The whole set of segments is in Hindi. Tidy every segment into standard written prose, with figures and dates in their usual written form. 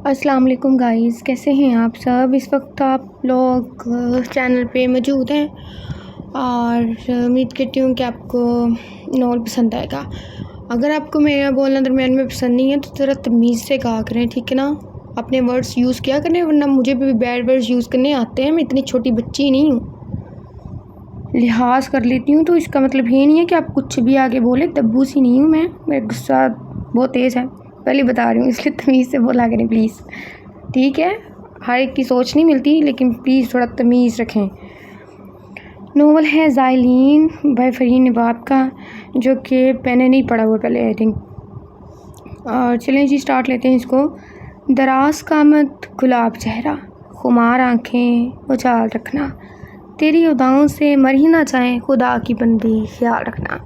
अस्सलाम वालेकुम गाइस, कैसे हैं आप सब। इस वक्त आप लोग चैनल पे मौजूद हैं और उम्मीद करती हूँ कि आपको नॉवल पसंद आएगा। अगर आपको मेरा बोलना दरमियान में पसंद नहीं है तो ज़रा तमीज़ से कहा करें, ठीक है ना। अपने वर्ड्स यूज़ किया करें, वरना मुझे भी बैड वर्ड्स यूज़ करने आते हैं। मैं इतनी छोटी बच्ची नहीं हूँ, लिहाज कर लेती हूँ। तो इसका मतलब ये नहीं है कि आप कुछ भी आगे बोले। दब्बू सी नहीं हूँ मैं, मेरा गुस्सा बहुत तेज़ है, पहले बता रही हूँ, इसलिए तमीज़ से बोला करें प्लीज़, ठीक है। हर एक की सोच नहीं मिलती, लेकिन प्लीज़ थोड़ा तमीज़ रखें। नोवेल है ज़ाइलीन बाय फरहीन नवाब का, जो कि मैंने नहीं पढ़ा हुआ पहले, आई थिंक। और चलें जी, स्टार्ट लेते हैं इसको। दराज कामत गुलाब चेहरा, खुमार आँखें उछाल रखना, तेरी अदाओं से मर ही ना जाए खुदा की बंदी ख्याल रखना।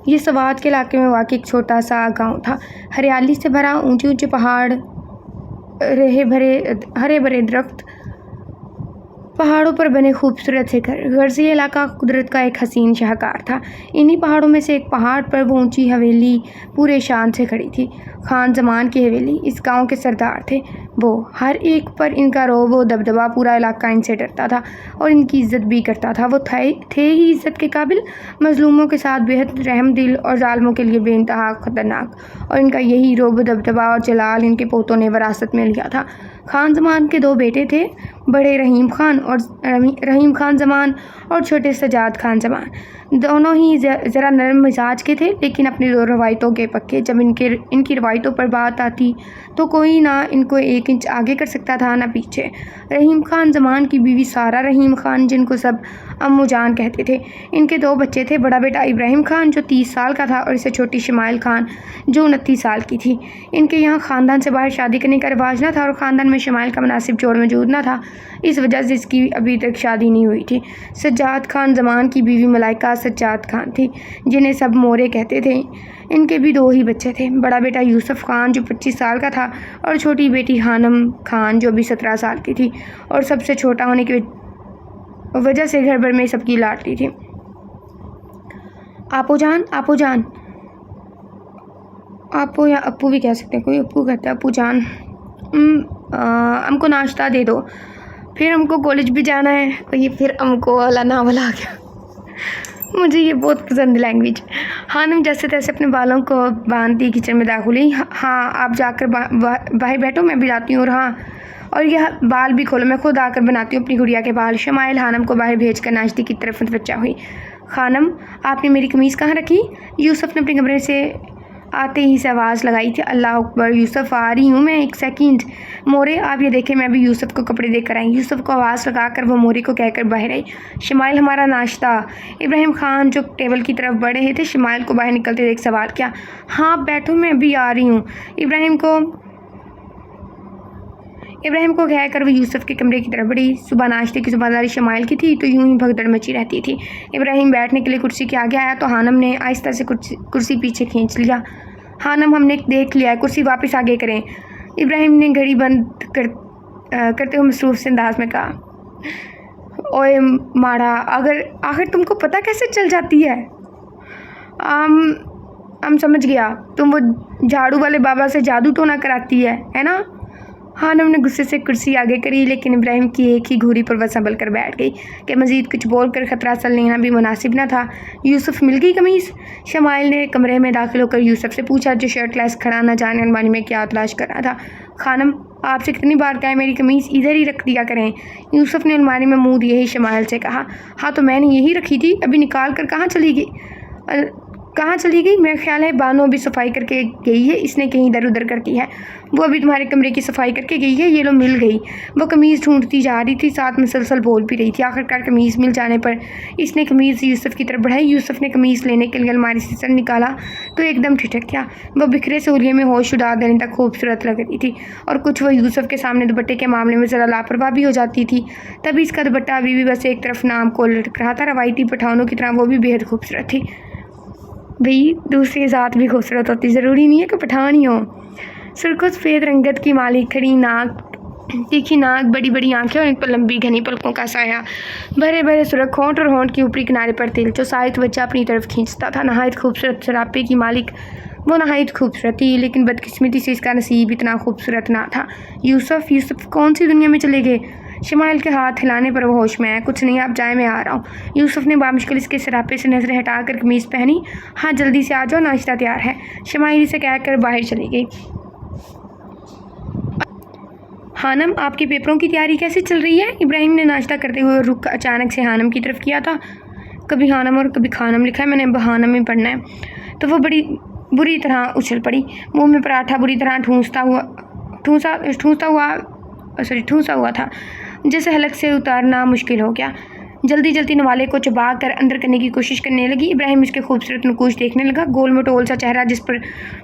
ये सवात के इलाके में वाक़ई एक छोटा सा गांव था। हरियाली से भरा, ऊंचे ऊंचे पहाड़, हरे भरे दरख्त, पहाड़ों पर बने खूबसूरत से घर से ये इलाका कुदरत का एक हसीन शाहकार था। इन्हीं पहाड़ों में से एक पहाड़ पर वो ऊंची हवेली पूरे शान से खड़ी थी। खान जमान की हवेली। इस गांव के सरदार थे वो। हर एक पर इनका रौब व दबदबा, पूरा इलाका इनसे डरता था और इनकी इज्जत भी करता था। वो थे ही इज्जत के काबिल, मजलूमों के साथ बेहद रहम दिल और जालिमों के लिए बेइंतहा ख़तरनाक। और इनका यही रौब, दबदबा और जलाल इनके पोतों ने विरासत में लिया था। खान जमान के दो बेटे थे, बड़े रहीम खान जमान और छोटे सजाद खान जमान। दोनों ही ज़रा नरम मिजाज के थे, लेकिन अपनी दो रवायतों के पक्के। जब इनकी रवायतों पर बात आती तो कोई ना इनको एक इंच आगे कर सकता था ना पीछे। रहीम खान जमान की बीवी सारा रहीम खान, जिनको सब अम्मू जान कहते थे। इनके दो बच्चे थे, बड़ा बेटा इब्राहिम खान जो 30 साल का था और इससे छोटी शमाइल खान जो 29 साल की थी। इनके यहाँ ख़ानदान से बाहर शादी करने का रिवाज ना था और ख़ानदान में शमाइल का मुनासिब जोड़ मौजूद ना था, इस वजह से इसकी अभी तक शादी नहीं हुई थी। सज्जाद खान जमान की बीवी मलाइका सज्जाद खान थी, जिन्हें सब मोरे कहते थे। इनके भी दो ही बच्चे थे, बड़ा बेटा यूसुफ खान जो 25 साल का था और छोटी बेटी हानम खान जो भी 17 साल की थी और सबसे छोटा होने की वजह से घर भर में सबकी लाडली थी। आपो जान, आपो या अप्पू भी कह सकते हैं, कोई अप्पू कहता है, अप्पू जान, हमको नाश्ता दे दो, फिर हमको कॉलेज भी जाना है। और ये फिर हमको वाला नावल आ गया, मुझे ये बहुत पसंद लैंग्वेज। हानम जैसे तैसे अपने बालों को बांधती किचन में दाखिल हुई। हाँ, आप जाकर बाहर बैठो, मैं भी जाती हूँ। और हाँ, और यह बाल भी खोलो, मैं खुद आकर बनाती हूँ अपनी गुड़िया के बाल। शमाइल हानम को बाहर भेजकर नाश्ते की तरफ मुतवज्जा हुई। खानम, आपने मेरी कमीज़ कहाँ रखी? यूसुफ ने अपने कमरे से आते ही से आवाज़ लगाई थी। अल्लाह अकबर, यूसुफ आ रही हूँ मैं, एक सेकंड। मोरे, आप ये देखें, मैं भी यूसुफ को कपड़े देकर आई। यूसुफ को आवाज़ लगाकर वो मोरे को कहकर बाहर आई। शमाइल, हमारा नाश्ता। इब्राहिम खान जो टेबल की तरफ बढ़ रहे थे, शमाइल को बाहर निकलते देख सवाल किया। हाँ बैठो, मैं अभी आ रही हूँ। इब्राहिम को कहकर वो यूसुफ के कमरे की तरफ बढ़ी। सुबह नाश्ते की ज़िम्मेदारी शमाइल की थी, तो यूं ही भगदड़ मची रहती थी। इब्राहिम बैठने के लिए कुर्सी के आगे आया तो हानम ने आहिस्ता से कुर्सी पीछे खींच लिया। हानम, हमने देख लिया है, कुर्सी वापस आगे करें। इब्राहिम ने घड़ी बंद करते हुए मसरूफ़ से अंदाज में कहा। ओए माड़ा, आखिर तुमको पता कैसे चल जाती है? हम समझ गया, तुम वो झाड़ू वाले बाबा से जादू टोना कराती है ना? हानम ने गुस्से से कुर्सी आगे करी, लेकिन इब्राहिम की एक ही घूरी पर वह संभल कर बैठ गई कि मज़ीद कुछ बोलकर ख़तरा सल लेना भी मुनासिब न था। यूसुफ, मिल गई कमीज़? शमाइल ने कमरे में दाखिल होकर यूसुफ से पूछा, जो शर्टलेस खड़ा न जाने अलमारी में क्या तलाश कर रहा था। खानम, आपसे कितनी बार कहा है मेरी कमीज़ इधर ही रख दिया करें? यूसुफ ने अलमारी में मुँह दिए ही शमाइल से कहा। हाँ तो मैंने यही रखी थी, अभी निकाल कर कहाँ चली गई? मेरा ख्याल है बानो अभी सफाई करके गई है, इसने कहीं इधर उधर कर दी है। वो अभी तुम्हारे कमरे की सफाई करके गई है, ये लो मिल गई। वो कमीज़ ढूंढती जा रही थी, साथ मुसलसल बोल भी रही थी। आखिरकार कमीज़ मिल जाने पर इसने कमीज़ यूसुफ की तरफ बढ़ाई। यूसुफ ने कमीज़ लेने के लिए अलमारी से सर निकाला तो एकदम ठिठक गया। वह बिखरे सूर्य में होश उड़ा देने तक खूबसूरत लग रही थी और कुछ वह यूसुफ के सामने दुपट्टे के मामले में ज़रा लापरवाह भी हो जाती थी। तभी इसका दुपट्टा अभी भी बस एक तरफ नाम को लटक रहा था। रवायती पठानों की तरह वो भी बेहद खूबसूरत थी। भाई, दूसरी ज़ात भी खूबसूरत होती, ज़रूरी नहीं है कि पठान ही हो। सुर्ख सफ़ेद रंगत की मालिक, खड़ी नाक, तीखी नाक, बड़ी बड़ी आंखें और इन पर लंबी घनी पलकों का साया, भरे भरे सुर्ख होंठ और होंठ के ऊपरी किनारे पर तिल जो साहित बच्चा अपनी तरफ खींचता था। नहायत खूबसूरत सरापे की मालिक, वो नहायत खूबसूरत थी, लेकिन बदकिस्मती से इसका नसीब इतना खूबसूरत ना था। यूसुफ कौन सी दुनिया में चले गए? शमाइल के हाथ हिलाने पर वो होश में आया। कुछ नहीं, आप जाए, मैं आ रहा हूँ। यूसुफ ने बामुश्किल इसके सरापे से नज़रें हटाकर कमीज़ पहनी। हाँ, जल्दी से आ जाओ, नाश्ता तैयार है। शमाइल इसे कहकर बाहर चली गई। हानम, आपके पेपरों की तैयारी कैसे चल रही है? इब्राहिम ने नाश्ता करते हुए रुख अचानक से हानम की तरफ किया था। कभी हानम और कभी खानम लिखा है, मैंने अब हानम में पढ़ना है। तो वो बड़ी बुरी तरह उछल पड़ी। मुंह में पराठा बुरी तरह ठूंसा हुआ था, जैसे हलक से उतारना मुश्किल हो गया। जल्दी नवाले को चबा कर अंदर करने की कोशिश करने लगी। इब्राहिम उसके खूबसूरत नकूश देखने लगा। गोल मटोल सा चेहरा, जिस पर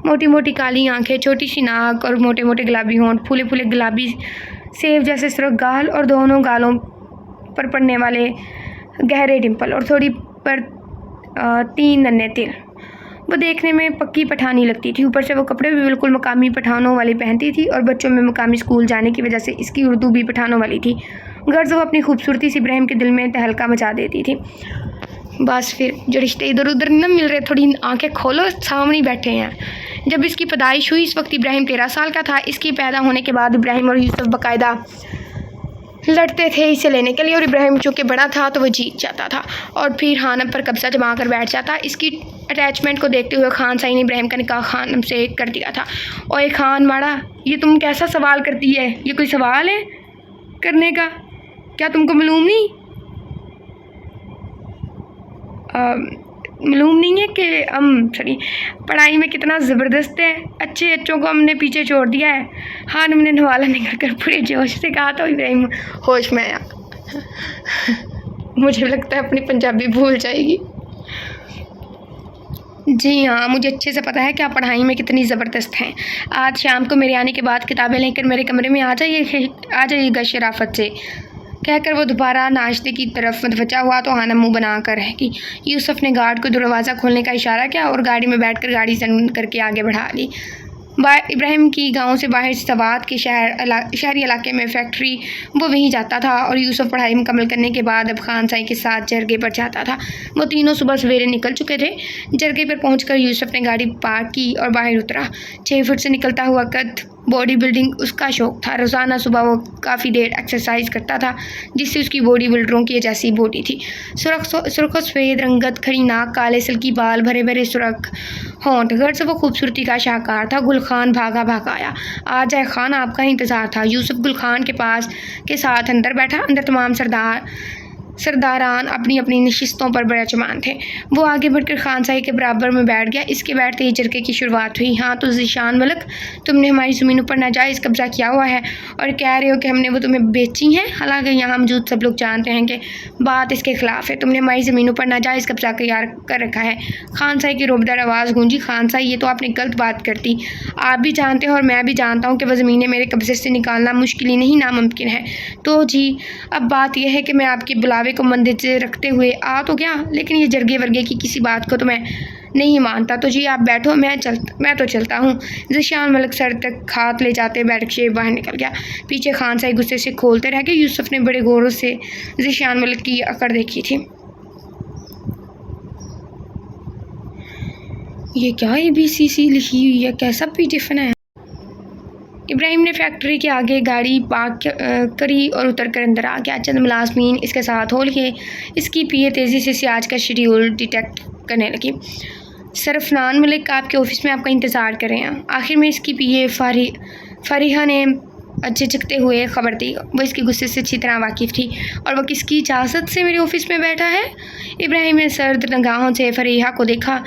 मोटी मोटी काली आंखें, छोटी सी नाक और मोटे मोटे गुलाबी होंठ, फूले फूले गुलाबी सेब जैसे सुर्ख गाल और दोनों गालों पर पड़ने वाले गहरे डिम्पल और थोड़ी पर 3 नन्हे तिल। वो देखने में पक्की पठानी लगती थी। ऊपर से वो कपड़े भी बिल्कुल मकामी पठानों वाली पहनती थी और बच्चों में मकामी स्कूल जाने की वजह से इसकी उर्दू भी पठानों वाली थी। गर्ज वो अपनी खूबसूरती से इब्राहिम के दिल में तहलका मचा देती थी। बस फिर जो रिश्ते इधर उधर न मिल रहे, थोड़ी आंखें खोलो, सामने बैठे हैं। जब इसकी पैदाइश हुई इस वक्त इब्राहिम 13 साल का था। इसके पैदा होने के बाद इब्राहिम और यूसुफ बाकायदा लड़ते थे इसे लेने के लिए, और इब्राहिम चूँकि बड़ा था तो वो जीत जाता था और फिर हानम पर कब्जा जमा कर बैठ जाता। इसकी अटैचमेंट को देखते हुए खान साई ने इब्राहिम का निकाह खानम से कर दिया था। ओए खान माड़ा, ये तुम कैसा सवाल करती है? ये कोई सवाल है करने का? क्या तुमको मालूम नहीं है कि हम पढ़ाई में कितना ज़बरदस्त है? अच्छे बच्चों को हमने पीछे छोड़ दिया है। हानम ने नवाला निकल कर पूरे जोश से कहा तो इब्राहिम होश में आया। मुझे लगता है अपनी पंजाबी भूल जाएगी। जी हाँ, मुझे अच्छे से पता है कि आप पढ़ाई में कितनी ज़बरदस्त हैं। आज शाम को मेरे आने के बाद किताबें लेकर मेरे कमरे में आ जाइएगा शराफत से, कहकर वो दोबारा नाश्ते की तरफ मतवजा हुआ तो हानम मुँह बना कर रह गई। यूसुफ ने गार्ड को दरवाज़ा खोलने का इशारा किया और गाड़ी में बैठकर गाड़ी जन करके आगे बढ़ा ली। इब्राहिम की गांव से बाहर सवात के शहरी इलाके में फैक्ट्री वो वहीं जाता था और यूसुफ पढ़ाई मुकम्मल करने के बाद अब खान साई के साथ जरगे पर जाता था। वो तीनों सुबह सवेरे निकल चुके थे। जरगे पर पहुंचकर यूसुफ ने गाड़ी पार्क की और बाहर उतरा। 6 फुट से निकलता हुआ कद, बॉडी बिल्डिंग उसका शौक़ था। रोज़ाना सुबह वो काफ़ी देर एक्सरसाइज करता था, जिससे उसकी बॉडी बिल्डरों की जैसी बॉडी थी। सुर्ख सफ़ेद रंगत, खड़ी नाक, काले सिल्की बाल, भरे भरे सुर्ख होंठ। घर से वो खूबसूरती का शाहकार था। गुलखान भागा आया। आ जाए खान, आपका इंतज़ार था। यूसुफ गुलखान के पास के साथ अंदर बैठा। अंदर तमाम सरदारान अपनी अपनी नशिस्तों पर बड़चमान थे। वो आगे बढ़कर खान साई के बराबर में बैठ गया। इसके बैठते ही जरगे की शुरुआत हुई। हाँ तो ज़ीशान मलक, तुमने हमारी ज़मीनों पर नाजायज़ कब्जा किया हुआ है और कह रहे हो कि हमने वो तुम्हें बेची हैं। हालांकि यहाँ मौजूद सब लोग जानते हैं कि बात इसके ख़िलाफ़ है। तुमने हमारी ज़मीनों पर नाजायज़ कब्जा कर रखा है। खान साई की रोबदार आवाज़ गूंजी। खान साई, ये तो आपने गलत बात कर दी। आप भी जानते हैं और मैं भी जानता हूँ कि वह ज़मीनें मेरे कब्जे से निकालना मुश्किल ही नहीं नामुमकिन है। तो जी, अब बात यह है कि मैं आपकी बुलावे को मंदिर से रखते हुए आ तो गया, लेकिन ये जरगे वर्गे की किसी बात को तो मैं नहीं मानता। तो जी आप बैठो, मैं तो चलता हूँ। ज़ीशान मलक सर तक हाथ ले जाते बैठ के बाहर निकल गया। पीछे खान साई गुस्से से खोलते रह गए। यूसुफ ने बड़े गौर से ज़ीशान मलक की अकड़ देखी थी। ये क्या ABCC लिखी हुई है? कैसा टिफ़िन है? इब्राहिम ने फैक्ट्री के आगे गाड़ी पार्क करी और उतर कर अंदर आ गया। चंद मुलाजमीन इसके साथ हो लिए। इसकी पीए तेज़ी से सियाज का शेड्यूल डिटेक्ट करने लगी। सरफनान मलिक आपके ऑफिस में आपका इंतज़ार कर रहे हैं। आखिर में इसकी पीए फारिहा ने झिझकते हुए खबर दी। वो इसके गुस्से से अच्छी तरह वाकिफ़ थी। और वह किसकी इजाज़त से मेरे ऑफिस में बैठा है? इब्राहिम ने सर्द निगाहों से फरीहा को देखा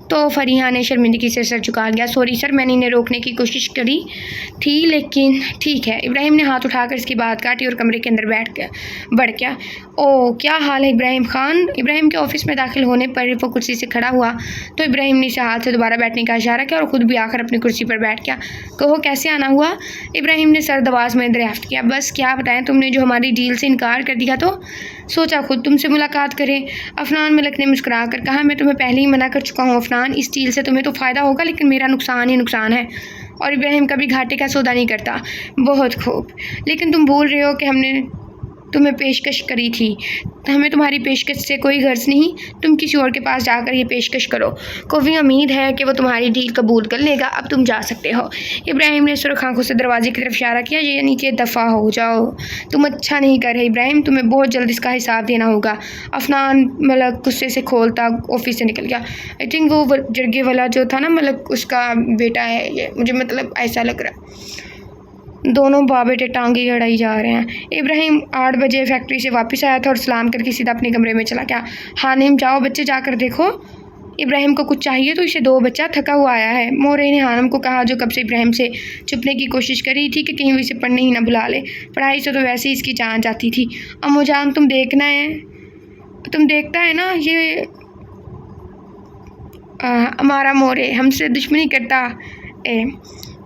तो फरीहा ने शर्मिंदगी से सर झुका लिया। सॉरी सर, मैंने इन्हें रोकने की कोशिश करी थी, लेकिन ठीक है। इब्राहिम ने हाथ उठाकर इसकी बात काटी और कमरे के अंदर बढ़ गया। ओह, क्या हाल है इब्राहिम खान? इब्राहिम के ऑफिस में दाखिल होने पर वो कुर्सी से खड़ा हुआ तो इब्राहिम ने इसे हाथ से दोबारा बैठने का इशारा किया और ख़ुद भी आकर अपनी कुर्सी पर बैठ गया। कहो कैसे आना हुआ? इब्राहिम ने सर्द आवाज़ में दरियाफ्त किया। बस क्या बताएं, तुमने जो हमारी डील से इनकार कर दिया तो सोचा खुद तुमसे मुलाकात करें। अफनान मलिक ने मुस्कुरा कर कहा, मैं तुम्हें पहले ही मना कर चुका हूँ अफनान, इस डील से तुम्हें तो फ़ायदा होगा लेकिन मेरा नुकसान ही नुकसान है और इब्राहिम कभी घाटे का सौदा नहीं करता। बहुत खूब, लेकिन तुम बोल रहे हो कि हमने तुम्हें पेशकश करी थी। हमें तुम्हारी पेशकश से कोई गर्ज नहीं, तुम किसी और के पास जाकर ये पेशकश करो। कोई उम्मीद है कि वो तुम्हारी डील कबूल कर लेगा। अब तुम जा सकते हो। इब्राहिम ने सुर्ख आंखों से दरवाजे की तरफ इशारा किया। ये नीचे दफ़ा हो जाओ, तुम अच्छा नहीं कर रहे इब्राहिम, तुम्हें बहुत जल्द इसका हिसाब देना होगा। अफनान मलक गुस्से से खोलता ऑफिस से निकल गया। आई थिंक वो जरगे वाला जो था ना मलक, उसका बेटा है ये, मुझे मतलब ऐसा लग रहा है। दोनों बाप बेटे टांगे अड़ाई जा रहे हैं। इब्राहिम 8 बजे फैक्ट्री से वापस आया था और सलाम करके सीधा अपने कमरे में चला गया। हानिम जाओ बच्चे जाकर देखो, इब्राहिम को कुछ चाहिए तो इसे दो, बच्चा थका हुआ आया है। मोरे ने हानिम को कहा, जो कब से इब्राहिम से छुपने की कोशिश कर रही थी कि कहीं वो इसे पढ़ने ही ना बुला ले। पढ़ाई से तो वैसे ही इसकी जान जाती थी। अम्मू जान तुम देखता है ना ये हमारा मोरे हमसे दुश्मनी करता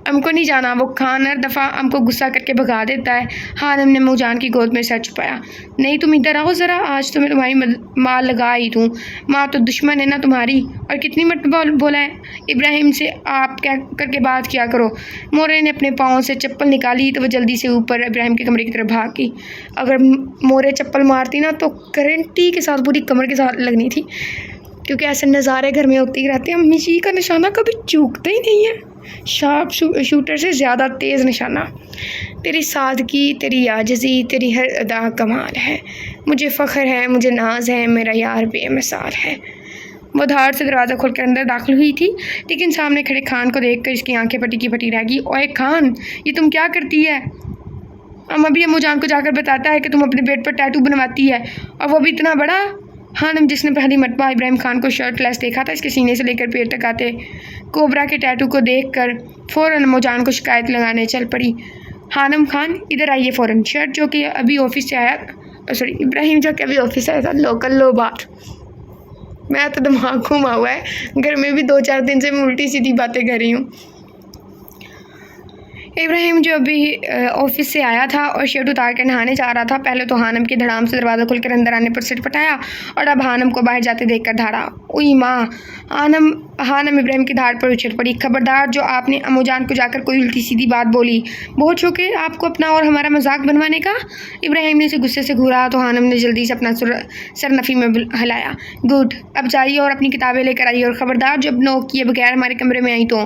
हमको नहीं जाना। वो खान हर दफ़ा हमको गुस्सा करके भगा देता है। हानिम ने मुजान की गोद में सर छुपाया। नहीं तुम इधर आओ ज़रा, आज तो मैं तुम्हारी माँ लगा ही दूँ। माँ तो दुश्मन है ना तुम्हारी, और कितनी मरतबा बोला है इब्राहिम से आप क्या करके बात किया करो। मोरे ने अपने पाँव से चप्पल निकाली तो वह जल्दी से ऊपर इब्राहिम के कमरे की तरफ भाग गई। अगर मोरे चप्पल मारती ना तो करंटी के साथ पूरी कमर के साथ लगनी थी, क्योंकि ऐसे नज़ारे घर में होते ही रहते हैं। अम्मी जी का निशाना कभी चूकता ही नहीं है, शार्प शूटर से ज़्यादा तेज़ निशाना। तेरी सादगी, तेरी आजिज़ी, तेरी हर अदा कमाल है। मुझे फ़ख्र है, मुझे नाज है, मेरा यार बेमिसाल है। वो धार से दरवाज़ा खोलकर अंदर दाखिल हुई थी, लेकिन सामने खड़े खान को देखकर इसकी आंखें पटी की पटी रह गई। ओए खान, ये तुम क्या करती है? अम्मा भी अम्मू जान को जाकर बताता है कि तुम अपने पेट पर टैटू बनवाती है, और वो भी इतना बड़ा। हानिम, जिसने पहली मरतबा इब्राहिम खान को शर्टलेस देखा था, इसके सीने से लेकर पेट तक आते कोबरा के टैटू को देखकर फ़ौरन अम्मू जान को शिकायत लगाने चल पड़ी। हानिम खान इधर आइए फ़ौरन। शर्ट जो कि अभी ऑफिस से आया, सॉरी इब्राहिम जो कि अभी ऑफिस से आया था, लोकल लो बात। मैं तो दिमाग घुमा हुआ है, घर में भी 2-4 दिन से मैं उल्टी सीधी बातें कर रही हूँ। इब्राहिम जो अभी ऑफिस से आया था और शर्ट उतार कर नहाने जा रहा था, पहले तो हानिम की धड़ाम से दरवाज़ा खुलकर अंदर आने पर सिर पटाया और अब हानिम को बाहर जाते देखकर धाड़ा। उई माँ! हानिम इब्राहिम की धाड़ पर उछल पड़ी। खबरदार, जो आपने अम्मू जान को जाकर कोई उल्टी सीधी बात बोली, बहुत शौक है आपको अपना और हमारा मजाक बनवाने का। इब्राहिम ने उसे गुस्से से घूरा तो हानिम ने जल्दी से अपना सर नफ़ी में हिलाया। गुड, अब जाइए और अपनी किताबें लेकर आइए, और ख़बरदार जब नोक किए बगैर हमारे कमरे में आई तो।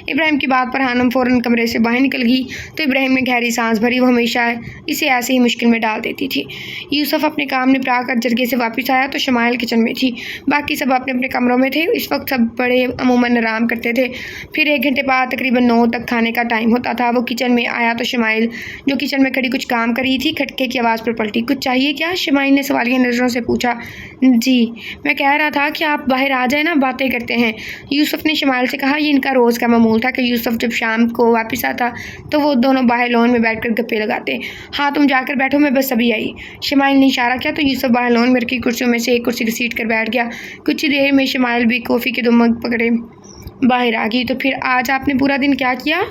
इब्राहिम की बात पर हानिम फ़ौरन कमरे से बाहर निकल गई तो इब्राहिम ने गहरी सांस भरी। वो हमेशा इसे ऐसे ही मुश्किल में डाल देती थी। यूसुफ अपने काम निपटा कर जरगे से वापस आया तो शमाइल किचन में थी। बाकी सब अपने अपने कमरों में थे। इस वक्त सब बड़े अमूमन आराम करते थे। फिर 1 घंटे बाद तकरीबन 9 तक खाने का टाइम होता था। वो किचन में आया तो शमाइल, जो किचन में खड़ी कुछ काम कर रही थी, खटके की आवाज़ पर पलटी। कुछ चाहिए क्या? शमाइल ने सवालिया नज़रों से पूछा। जी, मैं कह रहा था कि आप बाहर आ जाए ना, बातें करते हैं। यूसुफ ने शमाइल से कहा। ये इनका रोज़ का मामूल था कि यूसुफ जब शाम को वापस आता तो वो दोनों बाहर लॉन में बैठकर गप्पे लगाते। हाँ तुम जाकर बैठो, मैं बस अभी आई। शमाइल ने इशारा किया तो यूसुफ बाहर लॉन में रखी कुर्सियों में से एक कुर्सी घसीट कर बैठ गया। कुछ ही देर में शमाइल भी कॉफ़ी के 2 मग पकड़े बाहर आ गई। तो फिर आज आपने पूरा दिन क्या किया?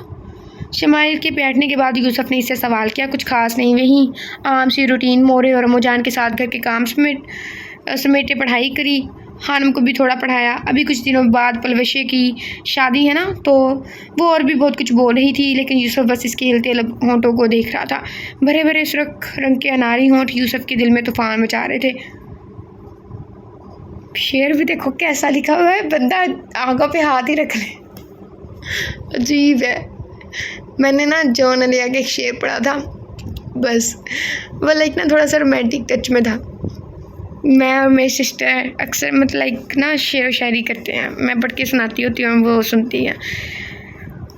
शमाइल के बैठने के बाद यूसुफ ने इससे सवाल किया। कुछ खास नहीं, वही आम सी रूटीन। मोरे और अम्मूजान के साथ घर के काम समेटे पढ़ाई करी, हानिम को भी थोड़ा पढ़ाया। अभी कुछ दिनों बाद पलवशे की शादी है ना, तो वो और भी बहुत कुछ बोल रही थी, लेकिन यूसुफ बस इसके हिलते होंठों को देख रहा था। भरे भरे सुर्ख रंग के अनारी होंठ यूसुफ के दिल में तूफान मचा रहे थे। शेर भी देखो कैसा लिखा हुआ है, बंदा आंखों पे हाथ ही रख ले। अजीब है। मैंने ना जॉन अलिया के एक शेर पढ़ा था, बस वो लाइक ना थोड़ा सा रोमांटिक टच में था। मैं और मेरी सिस्टर अक्सर मतलब लाइक ना शेर व शायरी करते हैं। मैं पढ़ के सुनाती होती हूँ, वो सुनती हैं,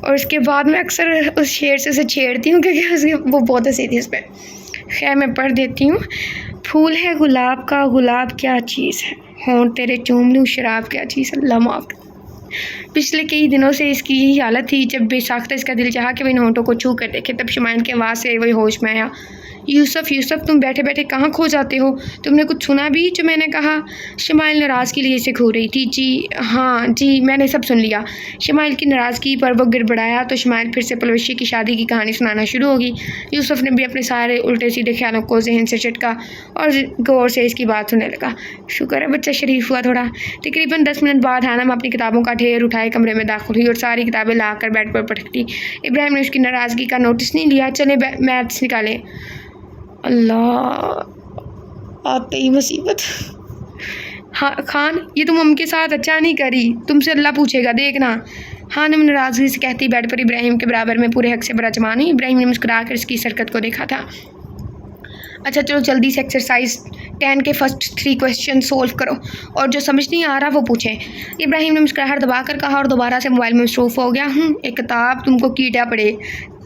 और उसके बाद मैं अक्सर उस शेर से उसे छेड़ती हूँ क्योंकि उसकी वो बहुत हंसी थी उस पर। खैर मैं पढ़ देती हूँ। फूल है गुलाब का, गुलाब क्या चीज़ है, होंठ तेरे चूम लूँ, शराब क्या चीज़, अल्लाह माफ़। पिछले कई दिनों से इसकी यही हालत थी। जब बेसाख्ता इसका दिल चाहा कि वह इन होंठों को छू कर देखे, तब शमाइल की आवाज़ से वही होश में आया। यूसुफ, यूसुफ तुम बैठे बैठे कहाँ खो जाते हो? तुमने कुछ सुना भी जो मैंने कहा? शमाइल नाराज़गी लिए से खो रही थी। जी हाँ जी, मैंने सब सुन लिया। शमाइल की नाराज़गी पर वह गिड़बड़ाया तो शमाइल फिर से पलवशी की शादी की कहानी सुनाना शुरू होगी। यूसुफ ने भी अपने सारे उल्टे सीधे ख्यालों को जहन से झटका और गौर से इसकी बात सुनने लगा। शुक्र है बच्चा शरीफ हुआ थोड़ा। तकरीबन 10 मिनट बाद हानिम अपनी किताबों का ढेर उठाए कमरे में दाखिल हुई और सारी किताबें ला कर बेड पर पटकती। इब्राहिम ने उसकी नाराज़गी का नोटिस नहीं लिया। चले मैथ्स निकालें। अल्लाह, आते ही मुसीबत। हाँ खान, ये तुम हम के साथ अच्छा नहीं करी, तुमसे अल्लाह पूछेगा देखना। हानम नाराज़गी से कहती बेड पर इब्राहिम के बराबर में पूरे हक से बराजमान हुई। इब्राहिम ने मुस्कुरा कर इसकी हरकत को देखा था। अच्छा चलो जल्दी से एक्सरसाइज 10 के फर्स्ट 3 क्वेश्चन सोल्व करो और जो समझ नहीं आ रहा वो पूछें। इब्राहिम ने मुस्कुराहट दबाकर कहा और दोबारा से मोबाइल में मसरूफ़ हो गया। एक किताब तुमको कीड़ा पड़े,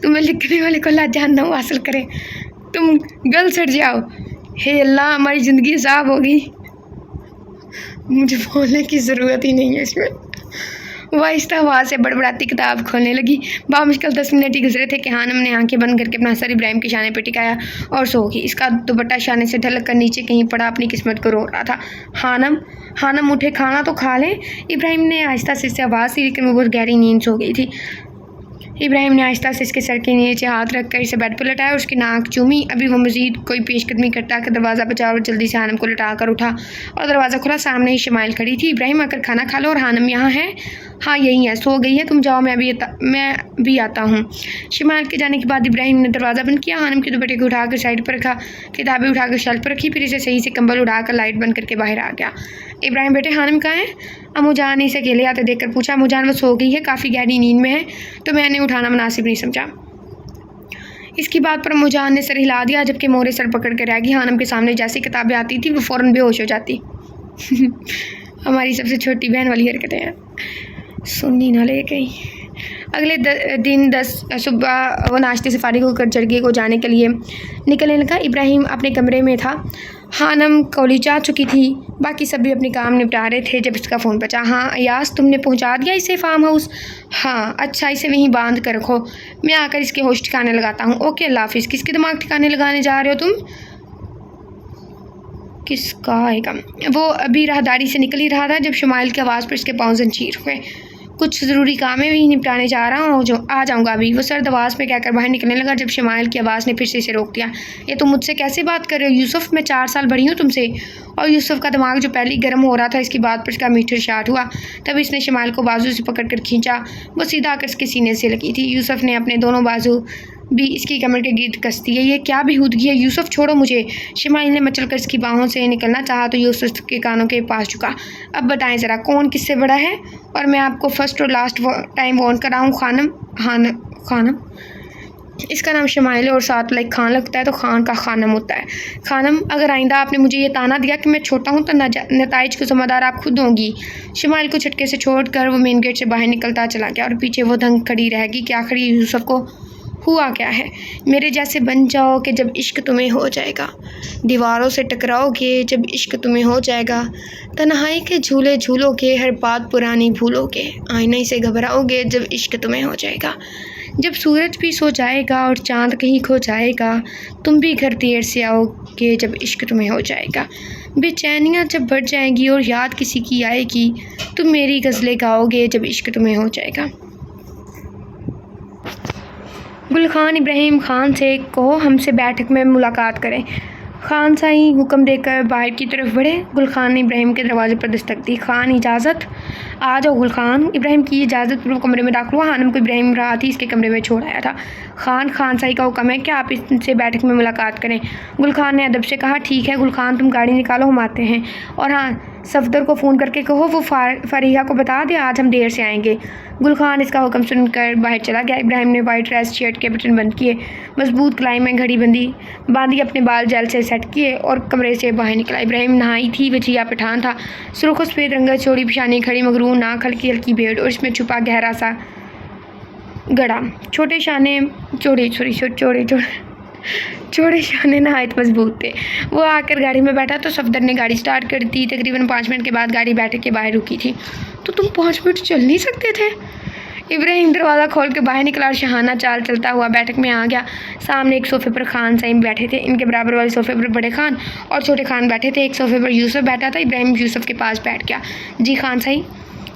तुम्हें लिखने वाले को लाजान ना हासिल करे, तुम गल सड़ जाओ। हे अल्लाह, हमारी ज़िंदगी साफ होगी। मुझे बोलने की ज़रूरत ही नहीं है इसमें। वो आहिस्ता आवाज़ से बड़बड़ाती किताब खोलने लगी। बामुश्किल 10 मिनट ही गुजरे थे कि हानम ने आंखें बंद करके अपना सर इब्राहिम के शाने पर टिकाया और सो गई। इसका दुपट्टा शाने से ढलक कर नीचे कहीं पड़ा अपनी किस्मत को रो रहा था। हानम उठे, खाना तो खा लें। इब्राहिम ने आहिस्ता से इससे आवाज़ दी, लेकिन वो बहुत गहरी नींद सो गई थी। इब्राहिम ने आहिस्ता से इसके सर के नीचे हाथ रखकर इसे बेड पर लटाया और उसकी नाक चूमी। अभी वो मज़ीद कोई पेशकदमी करता कि दरवाज़ा बचा और जल्दी से हानम को लटा कर उठा और दरवाज़ा खुला। सामने ही शमाइल खड़ी थी। इब्राहिम आकर खाना खा लो। और हानम यहाँ है? हाँ यही है, सो गई है, तुम जाओ, मैं भी आता हूँ। शमाइल के जाने के बाद इब्राहिम ने दरवाज़ा बंद किया। हानम के दुपट्टे को उठाकर साइड पर रखा, किताबें उठाकर शेल्फ पर रखी, फिर इसे सही से कंबल उड़ाकर लाइट बंद करके बाहर आ गया। इब्राहिम बेटे हानम कहाँ है? अम्मूजान ने इसे अकेले आते देखकर पूछा। अम्मूजान वो सो गई है, काफ़ी गहरी नींद में है, तो मैंने उठाना मुनासिब नहीं समझा। इसकी बात पर अम्मूजान ने सर हिला दिया, जबकि मोहरे सर पकड़ कर रह गई। हानम के सामने जैसी किताबें आती थी वो फ़ौरन बेहोश हो जाती। हमारी सबसे छोटी बहन वाली हरकतें हैं, सुननी ना ले गई। अगले दिन 10 सुबह वो नाश्ते से फारिग होकर जरगे को जाने के लिए निकलने लगा। इब्राहिम अपने कमरे में था। हानम कॉलेज जा चुकी थी, बाकी सब भी अपने काम निपटा रहे थे जब इसका फ़ोन बचा। हाँ अयास, तुमने पहुंचा दिया इसे फार्म हाउस? हाँ अच्छा, इसे वहीं बांध कर रखो, मैं आकर इसके होश ठिकाने लगाता हूँ। ओके अल्लाह हाफिज़। किसके दिमाग ठिकाने लगाने जा रहे हो तुम? किसका आएगा? वो अभी राहदारी से निकल ही रहा था जब शमाइल की आवाज़ पर इसके पाँव ज़ंजीर हुए। कुछ ज़रूरी काम है, वही निपटाने जा रहा हूँ, जो आ जाऊँगा अभी। वो सर्द आवाज़ में कहकर बाहर निकलने लगा जब शमाइल की आवाज़ ने फिर से इसे रोक दिया। ये तुम मुझसे कैसे बात कर रहे हो यूसुफ? मैं 4 साल बड़ी हूँ तुमसे। और यूसुफ का दिमाग जो पहले ही गर्म हो रहा था, इसकी बात पर इसका मीठर शाट हुआ। तब इसने शमाइल को बाजू से पकड़ कर खींचा। वो सीधा आकर इसके सीने से लगी थी। यूसुफ ने अपने दोनों बाजू भी इसकी कमर के गिर्द कस दिए। ये क्या बेहूदगी है? यूसुफ छोड़ो मुझे। शमाइल ने मचल कर इसकी बाहों से निकलना चाहा तो यूसुफ के कानों के पास झुका। अब बताएं ज़रा, कौन किससे बड़ा है? और मैं आपको फर्स्ट और लास्ट टाइम वार्न कर रहा हूँ। खानम, इसका नाम शमाइल है और साथ लाइक खान लगता है तो खान का खानम होता है। खानम, अगर आइंदा आपने मुझे ये ताना दिया कि मैं छोटा हूँ तो नताइज को ज़िम्मेदार आप खुद होंगी। शमाइल को झटके से छोड़कर वो मेन गेट से बाहर निकलता चला गया और पीछे वो दंग खड़ी रहेगी। क्या खड़ी? यूसुफ को हुआ क्या है? मेरे जैसे बन जाओ कि जब इश्क तुम्हें हो जाएगा, दीवारों से टकराओगे जब इश्क तुम्हें हो जाएगा, तन्हाई के झूले झूलोगे, हर बात पुरानी भूलोगे, आईने से घबराओगे जब इश्क तुम्हें हो जाएगा, जब सूरज भी सो जाएगा और चाँद कहीं खो जाएगा, तुम भी घर देर से आओगे जब इश्क तुम्हें हो जाएगा, बेचैनियाँ जब बढ़ जाएंगी और याद किसी की आएगी, तुम मेरी गज़लें गाओगे जब इश्क तुम्हें हो जाएगा। गुल खान इब्राहिम खान से कहो हमसे बैठक में मुलाकात करें। खान साई हुक्म देकर बाहर की तरफ बढ़े। गुल खान ने इब्राहिम के दरवाजे पर दस्तक दी। खान इजाज़त? आ जाओ गुल खान। इब्राहिम की इजाज़त पर वो कमरे में दाखिल हुआ। हानम को इब्राहिम रात ही इसके कमरे में छोड़ आया था। खान साई का हुक्म है कि आप इससे बैठक में मुलाकात करें। गुल खान ने अदब से कहा। ठीक है गुल खान, तुम गाड़ी निकालो, हम आते हैं। और हाँ, सफदर को फ़ोन करके कहो वो फरीहा को बता दे आज हम देर से आएंगे। गुल खान इसका हुक्म सुनकर बाहर चला गया। इब्राहिम ने वाइट ड्रेस शर्ट के बटन बंद किए, मजबूत कलाई में घड़ी बांधी, अपने बाल जेल से सेट किए और कमरे से बाहर निकला। इब्राहिम नहाई थी, वजिया पठान था, सुर्ख सफ़ेद रंगा, चौड़ी पेशानी, खड़ी मगरून नाक, हल्की हल्की भेड़ और इसमें छुपा गहरा सा गड़ा, छोटे शाने चौड़े शाने नहायत मजबूत थे। वो आकर गाड़ी में बैठा तो सफदर ने गाड़ी स्टार्ट कर दी। तकरीबन 5 मिनट के बाद गाड़ी बैठक के बाहर रुकी थी। तो तुम 5 मिनट चल नहीं सकते थे? इब्राहिम दरवाज़ा खोल के बाहर निकला और शहाना चाल चलता हुआ बैठक में आ गया। सामने एक सोफ़े पर खान साईं बैठे थे। इनके बराबर वाले सोफ़े पर बड़े खान और छोटे खान बैठे थे। एक सोफ़े पर यूसुफ बैठा था। इब्राहिम यूसुफ के पास बैठ गया। जी खान साईं।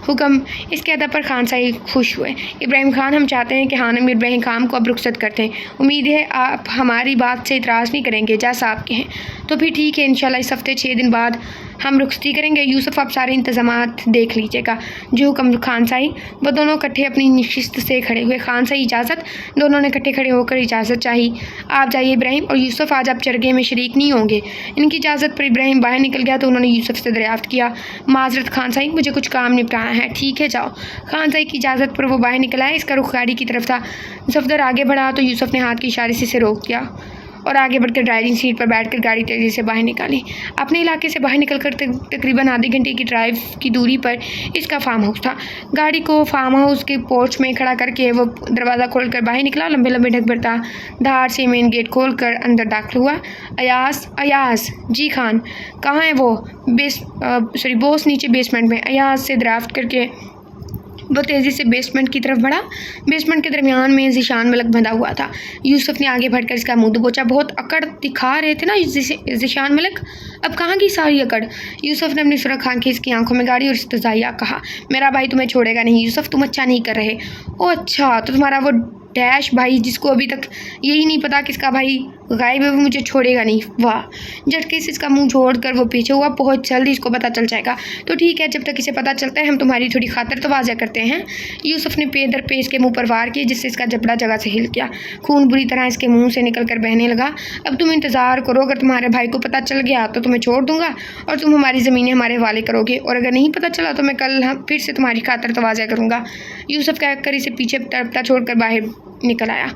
हुक्म। इसके अदब पर खान साईं खुश हुए। इब्राहिम खान, हम चाहते हैं कि हानम इब्राहिम खान को अब रुखसत करते हैं। उम्मीद है आप हमारी बात से इतराज़ नहीं करेंगे। जैसा आप कहें। तो फिर ठीक है, इंशाल्लाह इस हफ़्ते 6 दिन बाद हम रुखसती करेंगे। यूसुफ आप सारे इंतजामात देख लीजिएगा। जो हुक्म खान साई। वो दोनों इकट्ठे अपनी निशिस्त से खड़े हुए। खान साई इजाज़त। दोनों ने इकट्ठे खड़े होकर इजाज़त चाही। आप जाइए इब्राहिम और यूसुफ, आज आप चरगे में शरीक नहीं होंगे। इनकी इजाज़त पर इब्राहिम बाहर निकल गया तो उन्होंने यूसुफ से दरियाफ्त किया, माजरत खान साई, मुझे कुछ काम निपटाना है। ठीक है जाओ। खान साई की इजाज़त पर वो बाहर निकल आया। इसका रुख गाड़ी की तरफ था। सफदर आगे बढ़ा तो यूसुफ ने हाथ के इशारे से इसे रोक दिया और आगे बढ़कर ड्राइविंग सीट पर बैठकर गाड़ी तेज़ी से बाहर निकाली। अपने इलाके से बाहर निकलकर तकरीबन आधे घंटे की ड्राइव की दूरी पर इसका फार्म हाउस था। गाड़ी को फार्म हाउस के पोर्च में खड़ा करके वो दरवाज़ा खोलकर बाहर निकला। लंबे लंबे ढक भरता धार से मेन गेट खोलकर अंदर दाखिल हुआ। अयाज जी खान, कहाँ है वो? बॉस नीचे बेसमेंट में। अयाज से दरियाफ्त करके वो तेज़ी से बेसमेंट की तरफ बढ़ा। बेसमेंट के दरमियान में ज़ीशान मलक बंधा हुआ था। यूसुफ ने आगे बढ़कर इसका मुंह दबोचा। बहुत अकड़ दिखा रहे थे ना ज़ीशान मलक, अब कहाँ की सारी अकड़? यूसुफ ने अपनी सुरख आंखें इसकी आंखों में गाड़ी और इस्तज़ाइया कहा, मेरा भाई तुम्हें छोड़ेगा नहीं यूसुफ, तुम अच्छा नहीं कर रहे। ओ अच्छा, तो तुम्हारा वो डैश भाई जिसको अभी तक यही नहीं पता किसका भाई गायब है वो मुझे छोड़ेगा नहीं। वाह। झटके से इसका मुंह छोड़कर वो पीछे हुआ। बहुत जल्दी इसको पता चल जाएगा। तो ठीक है, जब तक इसे पता चलता है हम तुम्हारी थोड़ी खातर तो वाज़ा करते हैं। यूसुफ ने पे दर पे इसके मुंह पर वार किए जिससे इसका जबड़ा जगह से हिल गया। खून बुरी तरह इसके मुंह से निकल कर बहने लगा। अब तुम इंतज़ार करो, अगर तुम्हारे भाई को पता चल गया तो तुम्हें छोड़ दूंगा और तुम हमारी ज़मीनें हमारे हवाले करोगे, और अगर नहीं पता चला तो मैं कल फिर से तुम्हारी खातर तो वाज़ा करूँगा। यूसुफ कहकर इसे पीछे तड़पता छोड़कर बाहर निकल आया।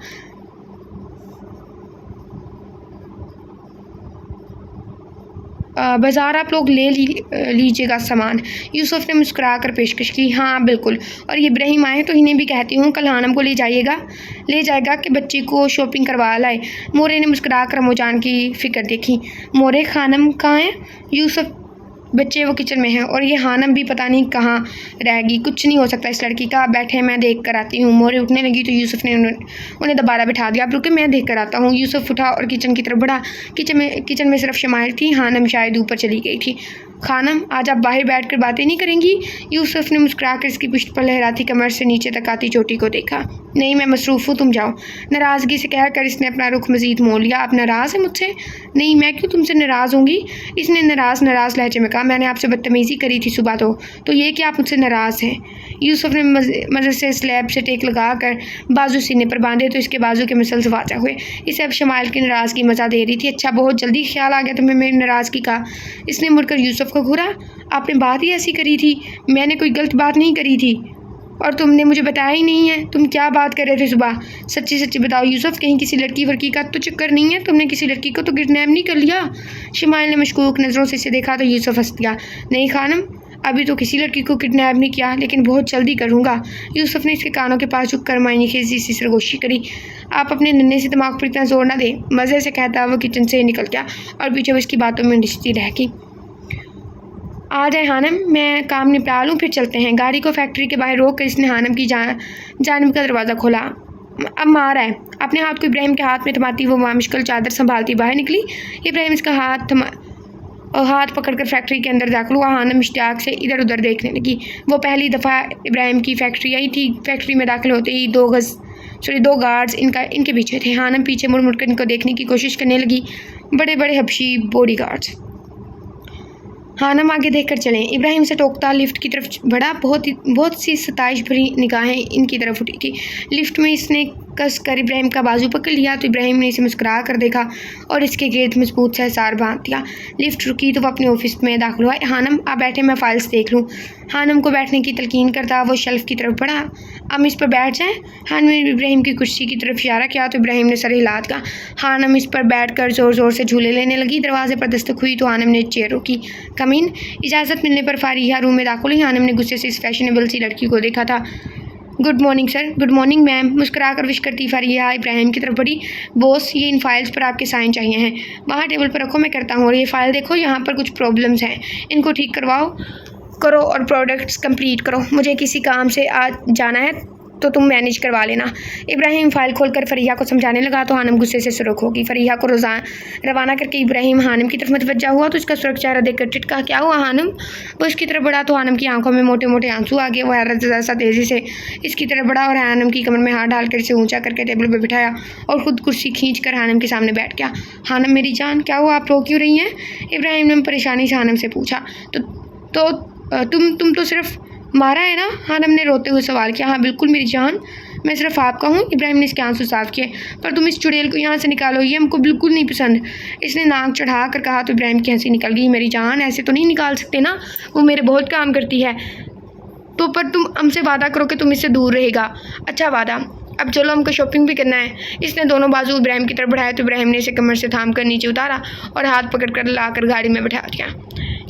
बाज़ार आप लोग ले लीजिएगा सामान। यूसुफ ने मुस्कुरा कर पेशकश की। हाँ बिल्कुल, और ये इब्राहिम आए तो इन्हें भी कहती हूँ कल हानम को ले जाएगा कि बच्ची को शॉपिंग करवा लाए। मोरे ने मुस्कुरा कर अम्मूजान की फ़िक्र देखी। मोरे, खानम कहाँ है? यूसुफ, बच्चे वो किचन में हैं और ये हानम भी पता नहीं कहाँ रहेगी। कुछ नहीं हो सकता इस लड़की का, बैठे मैं देख कर आती हूँ। मोरे उठने लगी तो यूसुफ ने उन्हें दोबारा बिठा दिया। आप रुके, मैं देख कर आता हूँ। यूसुफ उठा और किचन की तरफ बढ़ा। किचन में सिर्फ शमाइल थी, हानम शायद ऊपर चली गई थी। खानम, आज आप बाहर बैठ कर बातें नहीं करेंगी? यूसुफ ने मुस्कुरा कर इसकी पुष्ट पर लहराती कमर से नीचे तक आती चोटी को देखा। नहीं, मैं मसरूफ़ हूँ, तुम जाओ। नाराज़गी से कहकर इसने अपना रुख मज़ीद मोड़ लिया। आप नाराज़ हैं मुझसे? नहीं, मैं क्यों तुमसे नाराज़ होंगी? इसने नाराज़ लहजे में कहा। मैंने आपसे बदतमीज़ी करी थी सुबह तो ये कि आप मुझसे नाराज़ हैं। यूसुफ ने मज़े से स्लैब से टेक लगा कर बाजू सीने पर बांधे तो इसके बाजू के मसल्स वाज़ा हुए। इसे अब शमाइल की नाराज़गी मज़ा दे रही थी। अच्छा, बहुत जल्दी ख्याल आ गया तुम्हें मेरी नाराज़गी का? इसने मुड़कर यूसुफ को घूरा। आपने बात ही ऐसी करी थी, मैंने कोई गलत बात नहीं करी थी और तुमने मुझे बताया ही नहीं है। तुम क्या बात कर रहे थे सुबह? सच्ची सच्ची बताओ यूसुफ, कहीं किसी लड़की वड़की का तो चक्कर नहीं है? तुमने किसी लड़की को तो किडनैप नहीं कर लिया? शमाइल ने मशकूक नज़रों से इसे देखा तो यूसुफ हंस दिया। नहीं खानम, अभी तो किसी लड़की को किडनैप नहीं किया, लेकिन बहुत जल्दी करूँगा। यूसुफ ने इसके कानों के पास झुक कर मायने खेजी सी सरगोशी करी। आप अपने नन्हे से दिमाग पर इतना जोर ना दे, मज़े से कहता वो किचन से निकल गया और पीछे वो इसकी बातों में डिस्ती रह गई। आ जाए हानम, मैं काम निपटा लूँ फिर चलते हैं। गाड़ी को फैक्ट्री के बाहर रोक कर इसने हानम की जानिब का दरवाज़ा खोला। अब मार है। अपने हाथ को इब्राहिम के हाथ में थमाती वो मुश्किल चादर संभालती बाहर निकली। इब्राहिम इसका हाथ पकड़कर फैक्ट्री के अंदर दाखिल हुआ। हानम इश्तियाक से इधर उधर देखने लगी। वो पहली दफ़ा इब्राहिम की फैक्ट्री आई थी। फैक्ट्री में दाखिल होते ही दो गार्ड्स इनके पीछे थे। हानम पीछे मुड़ मुड़ कर इनको देखने की कोशिश करने लगी। बड़े बड़े हबशी बॉडी गार्ड्स। हानम आगे देखकर चलें। इब्राहिम से टोकता लिफ्ट की तरफ बढ़ा। बहुत सी सताइश भरी निगाहें इनकी तरफ उठी थी। लिफ्ट में इसने कस कर इब्राहिम का बाजू पकड़ लिया तो इब्राहिम ने इसे मुस्कुरा कर देखा और इसके गिर्द मजबूत सा हिसार बांध दिया। लिफ्ट रुकी तो वह अपने ऑफिस में दाखिल हुआ। हानम, आप बैठे, मैं फाइल्स देख लूँ। हानम को बैठने की तलकीन करता वो शेल्फ की तरफ बढ़ा। हम इस पर बैठ जाएं। हानम ने इब्राहिम की कुर्सी की तरफ इशारा किया तो इब्राहिम ने सर हिला दिया। हानम इस पर बैठ कर ज़ोर ज़ोर से झूले लेने लगी। दरवाजे पर दस्तक हुई तो हानम ने चेयर रोकी। कमीन, इजाज़त मिलने पर फारिया रूम में दाखिल हुई। हानम ने गुस्से से इस फैशनेबल सी लड़की को देखा था। Good morning sir. Good morning ma'am. मुस्कुरा कर विश करती फारिया इब्राहिम की तरफ बढ़ी। बॉस, ये इन फाइल्स पर आपके साइन चाहिए हैं। वहाँ टेबल पर रखो, मैं करता हूँ। और ये फ़ाइल देखो, यहाँ पर कुछ प्रॉब्लम्स हैं, इनको ठीक करो और प्रोडक्ट्स कंप्लीट करो। मुझे किसी काम से आज जाना है तो तुम मैनेज करवा लेना। इब्राहिम फ़ाइल खोलकर फ़रीहा को समझाने लगा तो हानिम गुस्से से सुर्ख होगी। फ़रीहा को रवाना करके इब्राहिम हानिम की तरफ मुतवज्जा हुआ तो उसका सुर्ख चेहरा देखकर टिटका, क्या हुआ हानिम? वो इसकी तरफ बढ़ा तो हानिम की आंखों में मोटे मोटे आंसू आ गए। वो हैरत सा तेज़ी से इसकी तरफ बढ़ा और हानिम की कमर में हाथ डालकर इसे ऊँचा करके टेबल पर बिठाया और ख़ुद कुर्सी खींच कर हानिम के सामने बैठ गया। हानिम मेरी जान, क्या हुआ, आप रो क्यों रही हैं? इब्राहिम ने परेशानी से हानिम से पूछा। तो तुम तो सिर्फ मारा है ना? हानिम ने रोते हुए सवाल किया। हाँ बिल्कुल मेरी जान, मैं सिर्फ आपका हूँ। इब्राहिम ने इसके आंसू साफ किए। पर तुम इस चुड़ैल को यहाँ से निकालो, ये हमको बिल्कुल नहीं पसंद। इसने नाक चढ़ा कर कहा तो इब्राहिम की हंसी निकल गई। मेरी जान, ऐसे तो नहीं निकाल सकते ना, वो मेरे बहुत काम करती है। तो पर तुम हमसे वादा करो कि तुम इससे दूर रहेगा। अच्छा वादा, अब चलो हमको शॉपिंग भी करना है। इसने दोनों बाजू इब्राहिम की तरफ बढ़ाया तो इब्राहिम ने इसे कमर से थाम कर नीचे उतारा और हाथ पकड़ कर लाकर गाड़ी में बैठा दिया।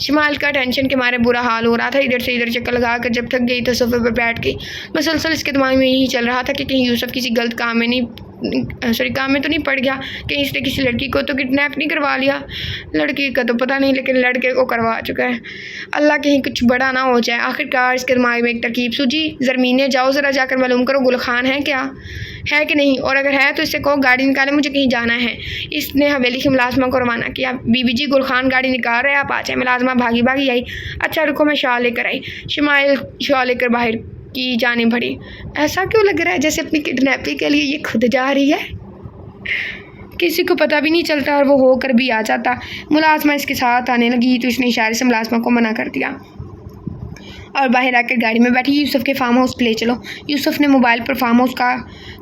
शमाइल का टेंशन के मारे बुरा हाल हो रहा था। इधर से इधर चक्कर लगा कर जब थक गई तो सोफे पर बैठ गई। मसलसल इसके दिमाग में यही चल रहा था कि कहीं यूसुफ किसी गलत काम में तो नहीं पड़ गया, कहीं इसने किसी लड़की को तो किडनैप नहीं करवा लिया। लड़की का तो पता नहीं, लेकिन लड़के को करवा चुका है। अल्लाह कहीं कुछ बड़ा ना हो जाए। आखिरकार इसके दिमाग में एक तरकीब सूझी। ज़रमीने जाओ ज़रा जाकर मालूम करो गुल खान है क्या, है कि नहीं, और अगर है तो इससे कहो गाड़ी निकाले, मुझे कहीं जाना है। इसने हवेली की मुलाजमा को रवाना किया। बीबी जी गुल खान गाड़ी निकाल रहे, आप आ जाए। मुलाजमा भागी भागी आई। अच्छा रुको, मैं शॉल लेकर आई। शमाइल शॉल लेकर बाहर की जाने भरी। ऐसा क्यों लग रहा है जैसे अपनी किडनैपिंग के लिए ये खुद जा रही है? किसी को पता भी नहीं चलता और वो होकर भी आ जाता। मुलाजमा इसके साथ आने लगी तो इसने इशारे से मुलाजमा को मना कर दिया और बाहर आकर गाड़ी में बैठी। यूसुफ के फार्म हाउस पे ले चलो। यूसुफ ने मोबाइल पर फार्म हाउस का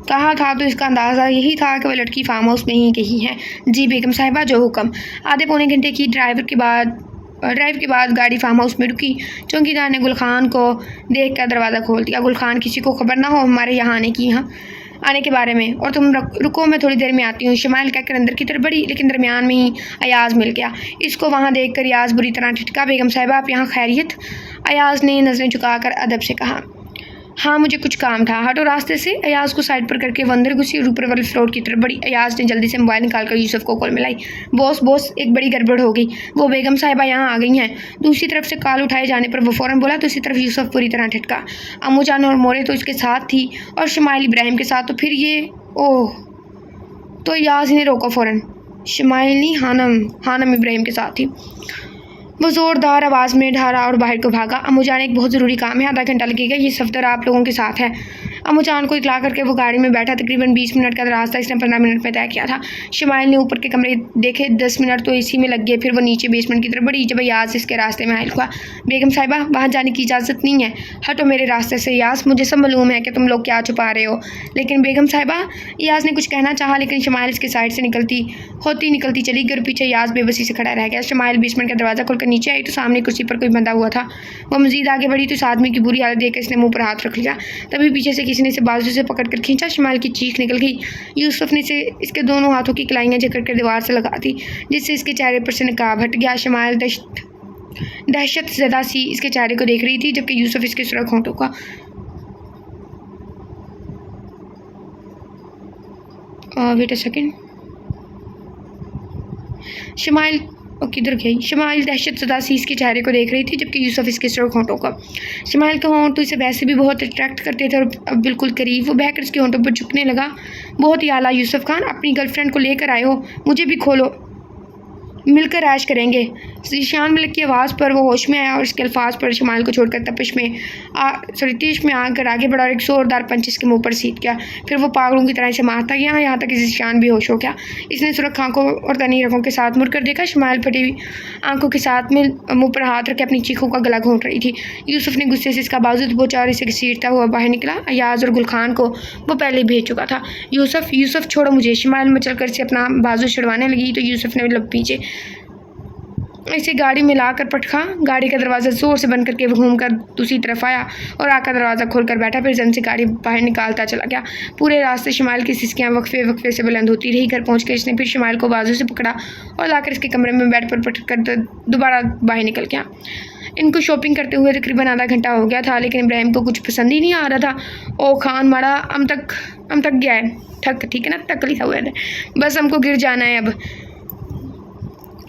कहा था तो इसका अंदाज़ा यही था कि वह लड़की फार्म हाउस में ही कहीं है। जी बेगम साहिबा, जो हुक्म। आधे पौने घंटे की ड्राइव के बाद गाड़ी फार्म हाउस में रुकी। चौकीदार ने गुलखान को देख कर दरवाज़ा खोल दिया। गुलखान, किसी को खबर ना हो हमारे यहाँ आने के बारे में, और तुम रुको, मैं थोड़ी देर में आती हूँ। शमाइल कहकर अंदर की तरफ बढ़ी, लेकिन दरमियान में ही अयाज़ मिल गया। इसको वहाँ देख कर अयाज़ बुरी तरह ठिठका। बेगम साहिबा, आप यहाँ खैरियत? अयाज़ ने नज़रें झुकाकर अदब से कहा। हाँ मुझे कुछ काम था, हटो रास्ते से। अयाज़ को साइड पर करके वो अंदर घुसी और ऊपर वाले फ्लोर की तरफ बढ़ी। अयाज़ ने जल्दी से मोबाइल निकालकर यूसुफ को कॉल मिलाई। बॉस, एक बड़ी गड़बड़ हो गई, वो बेगम साहिबा यहाँ आ गई हैं। दूसरी तरफ से कॉल उठाए जाने पर वो फ़ौरन बोला तो इसी तरफ यूसुफ पूरी तरह ठिठका। अम्मू जान और मोरे तो इसके साथ थी और शमाइल इब्राहिम के साथ, तो फिर ये ओह। तो अयाज़ ने रोका फ़ौरन। शमाइल नहीं, हानम इब्राहिम के साथ थी। वो ज़ोरदार आवाज़ में ढारा और बाहर को भागा। अम्मू जान, एक बहुत ज़रूरी काम है, आधा घंटा लगेगा, ये सफ़दर आप लोगों के साथ है। अम्मू जान को इतला करके वो गाड़ी में बैठा। तकरीबन 20 मिनट का रास्ता इसने 15 मिनट में तय किया था। शमाइल ने ऊपर के कमरे देखे, 10 मिनट तो इसी में लग गए। फिर वो नीचे बेसमेंट की तरफ बढ़ी जब यास इसके रास्ते में आयल हुआ। बेगम साहिबा, वहाँ जाने की इजाज़त नहीं है, हटो मेरे रास्ते से। यास, मुझे सब मालूम है कि तुम लोग क्या छुपा रहे हो, लेकिन बेगम साहिबा। यास ने कुछ कहना चाहा, लेकिन शमाइल इसके साइड से निकलती चली गई। पीछे यास बेबसी से खड़ा रह गया। शमाइल बेसमेंट का दरवाज़ा खोलकर नीचे आई तो सामने कुर्सी पर कोई बंधा हुआ था। वो मज़ीद आगे बढ़ी तो इस आदमी की बुरी हालत देखकर इसने मुँह पर हाथ रख लिया। तभी पीछे से किसी ने इसे बाजू से पकड़कर खींचा। शमाइल की चीख निकल गई। यूसुफ ने इसके दोनों हाथों की कलाइयाँ जकड़ कर दीवार से लगा दी, जिससे इसके चेहरे पर से नकाब हट गया। शमाइल दहशत ज़दा सी इसके चेहरे को देख रही थी, जबकि यूसुफ इसके सुर्ख होंठों का। Wait a second. शमाइल किधर गई? शमाइल दहशत ज़दा सी इसके चेहरे को देख रही थी, जबकि यूसुफ इसके सुर्ख होंठों का। शमाइल के होंठ तो इसे वैसे भी बहुत अट्रैक्ट करते थे और अब बिल्कुल करीब वो बहकर इसके होंठों पर झुकने लगा। बहुत ही आला। यूसुफ खान, अपनी गर्लफ्रेंड को लेकर आए हो, मुझे भी खोलो, मिलकर ऐश करेंगे। ज़ीशान मलिक की आवाज़ पर वो होश में आया और इसके अल्फाज पर शमाइल को छोड़कर तीश में आकर आगे बढ़ा और एक ज़ोरदार पंच इसके मुंह पर सीट गया। फिर वो पागलों की तरह इसे मारता गया, यहाँ तक कि ज़ीशान भी होश हो गया। इसने सुरख आंखों और तनी रखों के साथ मुड़कर देखा। शमाइल फटी हुई आंखों के साथ में मुँह पर हाथ रखे अपनी चीखों का गला घोंट रही थी। यूसुफ ने गुस्से से इसका बाजू दबोचा और इसे घसीटता हुआ बाहर निकला। अयाज़ और गुलखान को वो पहले भेज चुका था। यूसुफ छोड़ो मुझे। शमाइल मचल कर से अपना बाजू छुड़वाने लगी तो यूसुफ ने लब पीछे इसे गाड़ी में लाकर पटखा। गाड़ी का दरवाज़ा ज़ोर से बंद करके घूम कर दूसरी तरफ आया और आकर दरवाज़ा खोलकर बैठा। फिर जन से गाड़ी बाहर निकालता चला गया। पूरे रास्ते शमाइल की सिसकियाँ वक्फे से बुलंद होती रही। घर पहुँच कर इसने फिर शमाइल को बाजू से पकड़ा और लाकर इसके कमरे में बेड पर पटक कर दोबारा बाहर निकल गया। इनको शॉपिंग करते हुए तकरीबन आधा घंटा हो गया था, लेकिन इब्राहिम को कुछ पसंद ही नहीं आ रहा था। ओ खान मारा, हम तक गया है, ठीक है ना, तक लिखा हुआ है, बस हमको गिर जाना है अब।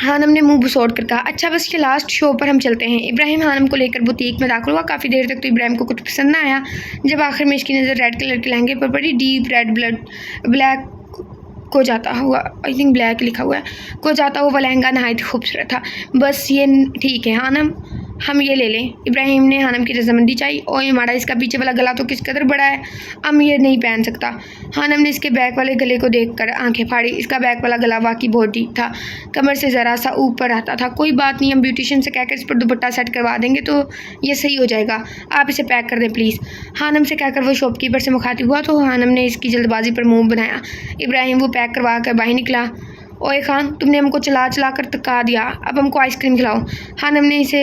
हानम ने मुंह घुसोड़ कर कहा, अच्छा बस ये लास्ट शो पर हम चलते हैं। इब्राहिम हानम को लेकर बुटीक में दाखिल हुआ। काफ़ी देर तक तो इब्राहिम को कुछ पसंद ना आया। जब आखिर में इसकी नज़र रेड कलर के लहंगे पर पड़ी, डीप रेड ब्लैक को जाता हुआ, आई थिंक ब्लैक लिखा हुआ है, को जाता हुआ लहंगा नहायत खूबसूरत था। बस ये ठीक है हानम, हम ये ले लें। इब्राहिम ने हानम की रजामंदी चाहिए। ओए माड़ा, इसका पीछे वाला गला तो किस कदर बड़ा है, हम ये नहीं पहन सकता। हानम ने इसके बैक वाले गले को देखकर आंखें फाड़ी। इसका बैक वाला गला वाकई बहुत डीप था, कमर से ज़रा सा ऊपर आता था। कोई बात नहीं, हम ब्यूटिशियन से कहकर इस पर दुपट्टा सेट करवा देंगे तो ये सही हो जाएगा। आप इसे पैक कर दें प्लीज़। हानम से कहकर वो शॉपकीपर से मुखातिब हुआ तो हानम ने इसकी जल्दबाजी पर मुँह बनाया। इब्राहिम वो पैक करवा कर बाहर निकला। ओए खान, तुमने हमको चला चला कर थका दिया, अब हमको आइसक्रीम खिलाओ। हानम ने इसे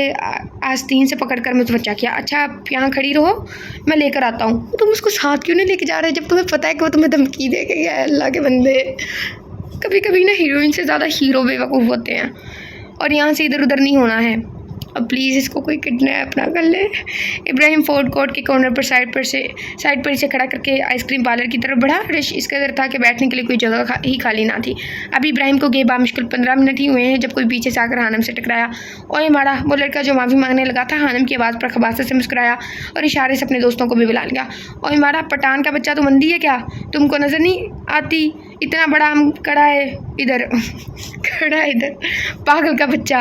आस्तीन से पकड़कर मुतवज्जा किया। अच्छा आप यहाँ खड़ी रहो, मैं लेकर आता हूँ। तुम उसको साथ क्यों नहीं लेके जा रहे जब तुम्हें पता है कि वो तुम्हें धमकी दे गई है? अल्लाह के बंदे, कभी कभी ना हीरोइन से ज़्यादा हीरो बेवकूफ़ होते हैं। और यहाँ से इधर उधर नहीं होना है। अब प्लीज़ इसको कोई किडनैप ना कर ले। इब्राहिम फोर्ड कोर्ट के कॉर्नर पर साइड पर इसे खड़ा करके आइसक्रीम पार्लर की तरफ बढ़ा। रश इस कदर था कि बैठने के लिए कोई जगह ही खाली ना थी। अभी इब्राहिम को गए बामुश्किल 15 मिनट ही हुए हैं जब कोई पीछे से आकर हानम से टकराया। ओए माड़ा, वो लड़का जो माफ़ी मांगने लगा था हानम की आवाज़ पर खबासत से मुस्कुराया और इशारे से अपने दोस्तों को भी बुला लिया। ओए माड़ा, पठान का बच्चा तो मंदी है क्या? तुमको नज़र नहीं आती? इतना बड़ा हम खड़ा है इधर खड़ा है इधर, पागल का बच्चा।